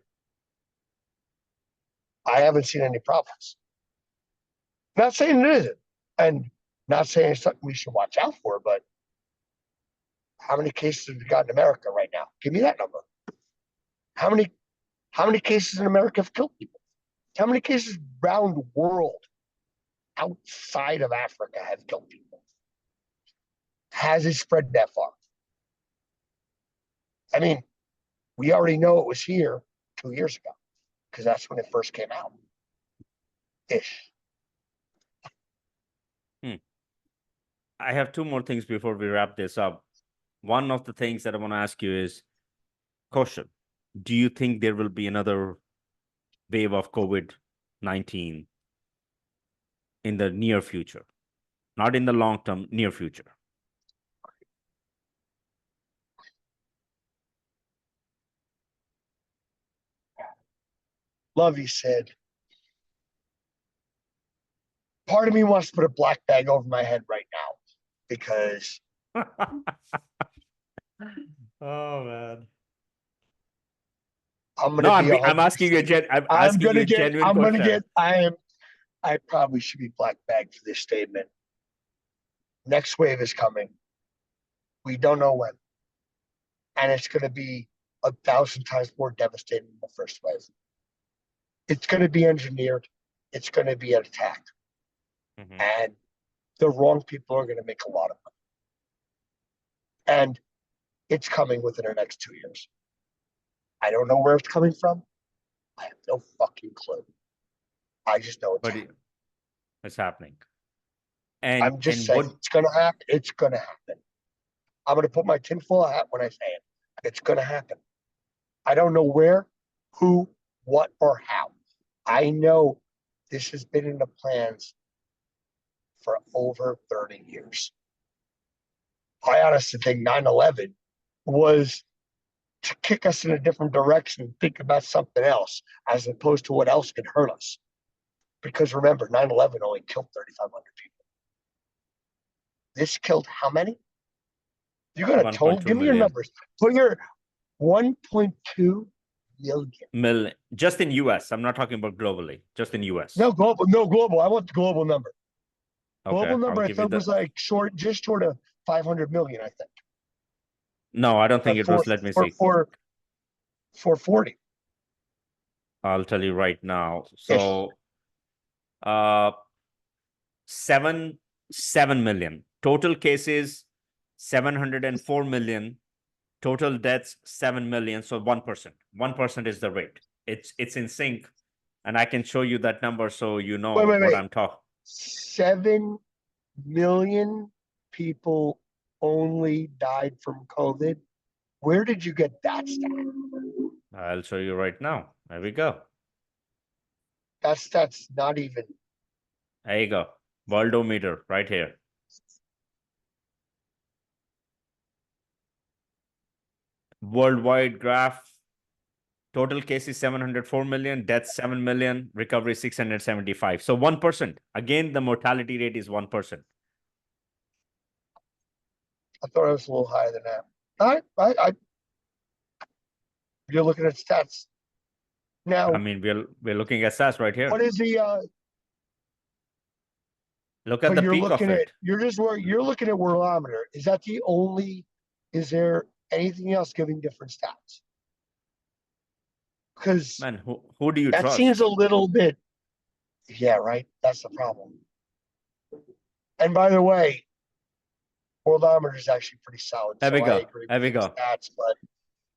I haven't seen any problems. Not saying it isn't, and not saying it's something we should watch out for, but how many cases have we got in America right now? Give me that number. How many cases in America have killed people? How many cases around the world outside of Africa have killed people? Has it spread that far? I mean, we already know it was here 2 years ago because that's when it first came out. Ish. I have two more things before we wrap this up. One of the things that I want to ask you is, Kaushal, do you think there will be another wave of COVID-19 in the near future? Not in the long term, near future. Love you, Sid. Part of me wants to put a black bag over my head right now because Oh man. I'm No, gonna be I'm asking you I'm asking you a genuine I'm gonna question. get I probably should be black bagged for this statement. Next wave is coming. We don't know when. And it's gonna be 1,000 times more devastating than the first wave. It's gonna be engineered, it's gonna be attacked. Mhm. And the wrong people are gonna make a lot of money. And it's coming within the next 2 years. I don't know where it's coming from. I have no fucking clue. I just know it's But happening. it's happening. I'm just And saying what it's gonna happen. It's gonna happen. I'm gonna put my tinfoil hat when I say it. It's gonna happen. I don't know where, who, what, or how. I know this has been in the plans for over 30 years. I honestly think 9/11 was to kick us in a different direction and think about something else as opposed to what else could hurt us. Because remember, 9/11 only killed 3,500 people. This killed how many? You got a total? 1.2 Give me your million? numbers. Put your 1.2 million. Just in US. I'm not talking about globally, just in US. No global, no global. I want the global number. Okay, Global I'll number I give you thought was the. like just short of 500 million, I think. No, I don't think it Four, was. Let me four, see. four, 440. I'll tell you right now. Ish. So, uh, 7 million total cases, 704 million total deaths, 7 million. So 1%. 1% is the rate. It's in sync, and I can show you that number so you know what Wait. I'm talking. 7 million people only died from COVID. Where did you get that stat? I'll show you right now. There we go. That's not even. There you go. Worldometer right here. Worldwide graph. Total cases 704 million, deaths 7 million, recovery 675. So 1%. Again, the mortality rate is 1%. I thought it was a little higher than that. You're looking at stats now. I mean, we're looking at stats right here. What is the? Look at the peak of it. You're looking at Worldometer. Is that the only? Is there anything else giving different stats? Because Man, who do you that trust? seems a little bit. Yeah, right. That's the problem. And by the way, Worldometer is actually pretty solid. There we so go. I agree There we with the go. stats, but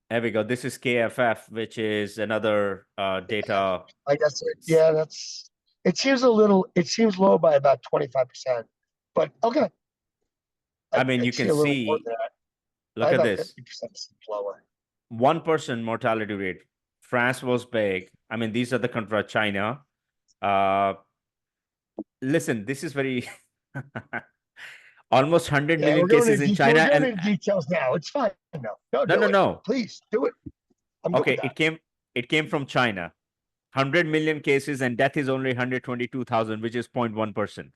There we go. This is KFF, which is another data. I guess that's. It seems low by about 25%, but okay. I mean, you can see. Look at this. 50% lower. 1% mortality rate. France was big. I mean, these are the countries. China. Listen, this is very almost 100 million cases in China. We're getting into details now. It's fine. No. Please do it. Okay, it came from China. 100 million cases and death is only 122,000, which is 0.1%.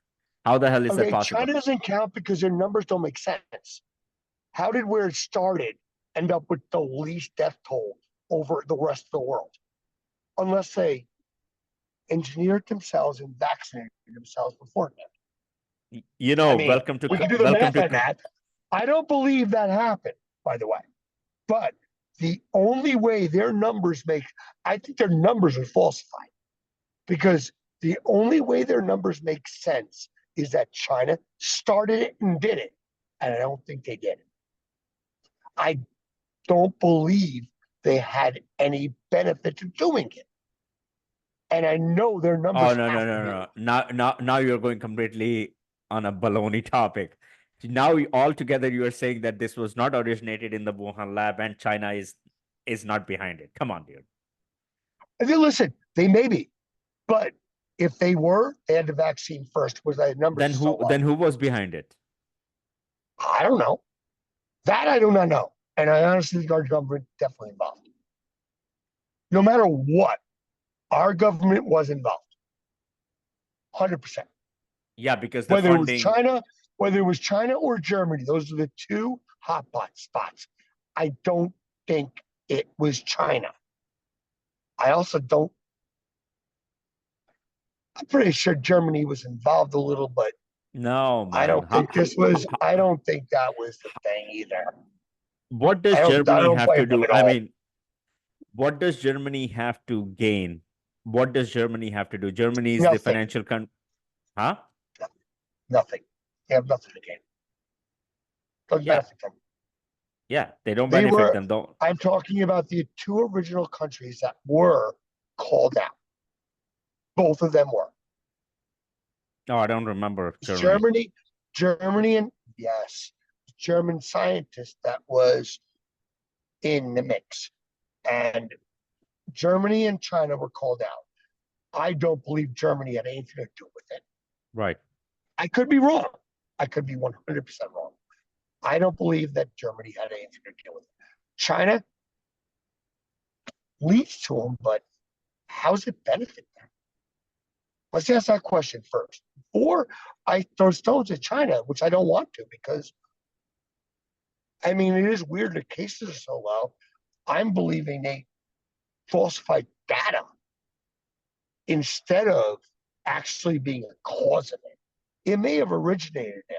How the hell is that possible? China doesn't count because their numbers don't make sense. How did where it started end up with the least death toll over the rest of the world? Unless they engineered themselves and vaccinated themselves beforehand. Welcome to. We can do the math on that. I don't believe that happened, by the way. But the only way their numbers I think their numbers are falsified. Because the only way their numbers make sense is that China started it and did it. And I don't think they did it. I don't believe they had any benefit to doing it. And I know their numbers. Oh, no. Now you're going completely on a baloney topic. Now altogether you are saying that this was not originated in the Wuhan lab and China is not behind it. Come on, dude. Listen, they may be, but if they were, they had the vaccine first. Was that number? Then who was behind it? I don't know. That I do not know. And I honestly think our government definitely involved. No matter what, our government was involved. 100%. Yeah, because whether it was China or Germany, those are the two hot spots. I don't think it was China. I also don't. I'm pretty sure Germany was involved a little, but no, man. I don't think I don't think that was the thing either. What does Germany have to do? I mean, what does Germany have to gain? What does Germany have to do? Germany is the financial country. Huh? Nothing. They have nothing to gain. Doesn't benefit them. Yeah, they don't benefit them. Don't. I'm talking about the two original countries that were called out. Both of them were. No, I don't remember Germany. Germany, and yes, German scientist that was in the mix. And Germany and China were called out. I don't believe Germany had anything to do with it. Right. I could be wrong. I could be 100% wrong. I don't believe that Germany had anything to do with it. China leads to them, but how does it benefit them? Let's ask that question first. Or I throw stones at China, which I don't want to because, I mean, it is weird the cases are so low. I'm believing they falsified data instead of actually being a cause of it. It may have originated there.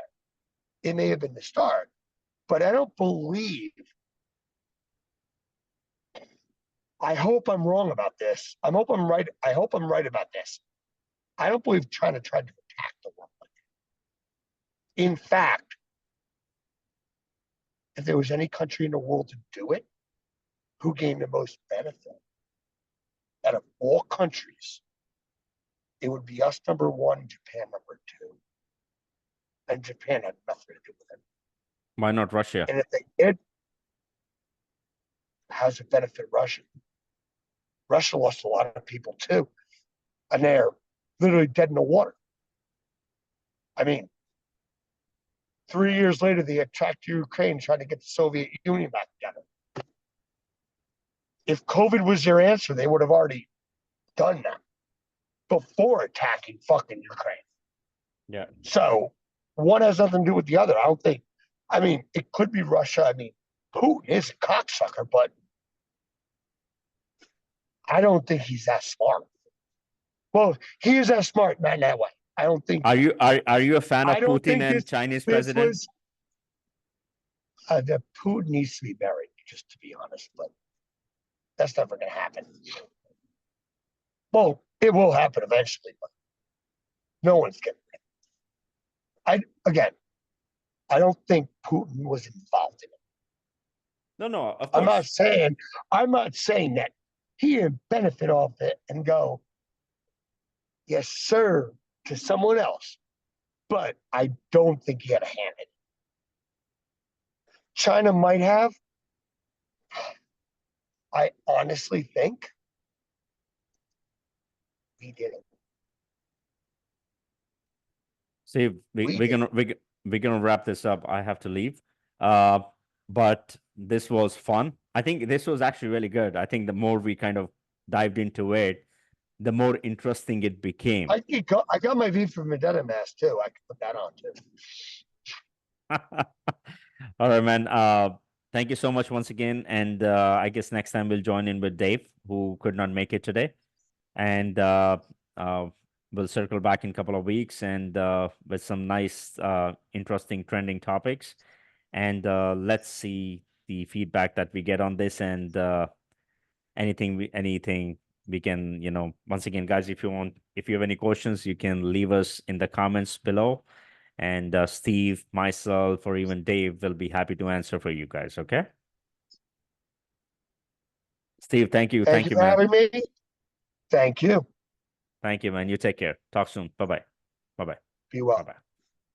It may have been the start, but I don't believe. I hope I'm wrong about this. I hope I'm right. I hope I'm right about this. I don't believe China tried to attack the world. In fact, if there was any country in the world to do it, who gained the most benefit out of all countries, it would be us number one and Japan number two. And Japan had nothing to do with it. Why not Russia? And if they did, how does it benefit Russia? Russia lost a lot of people too. and they're literally dead in the water. I mean, 3 years later, they attacked Ukraine, trying to get the Soviet Union back together. If COVID was their answer, they would have already done that before attacking fucking Ukraine. Yeah. So one has nothing to do with the other. I don't think. I mean, it could be Russia. I mean, Putin is a cocksucker, but I don't think he's that smart. Well, he is that smart, not that way. I don't think. Are you a fan of I don't Putin think and this, Chinese this president? was the Putin needs to be buried, just to be honest, but that's never going to happen. Well, it will happen eventually, but no one's getting it. I don't think Putin was involved in it. No, of I'm course. not saying that he didn't benefit off it and go, yes, sir, to someone else. But I don't think he had a hand in it. China might have. I honestly think we didn't. Steve, we're gonna wrap this up. I have to leave. But this was fun. I think this was actually really good. I think the more we kind of dived into it, the more interesting it became. I got my V for Vendetta mask too. I could put that on too. All right, man. Thank you so much once again. And I guess next time we'll join in with Dave, who could not make it today. And we'll circle back in a couple of weeks and with some nice, interesting, trending topics. And let's see the feedback that we get on this and anything we can, once again, guys, if you have any questions, you can leave us in the comments below. And Steve, myself, or even Dave will be happy to answer for you guys. Okay. Steve, thank you. Thank you for man. having me. Thank you. Thank you, man. You take care. Talk soon. Bye-bye. Bye-bye. Be well. Bye-bye.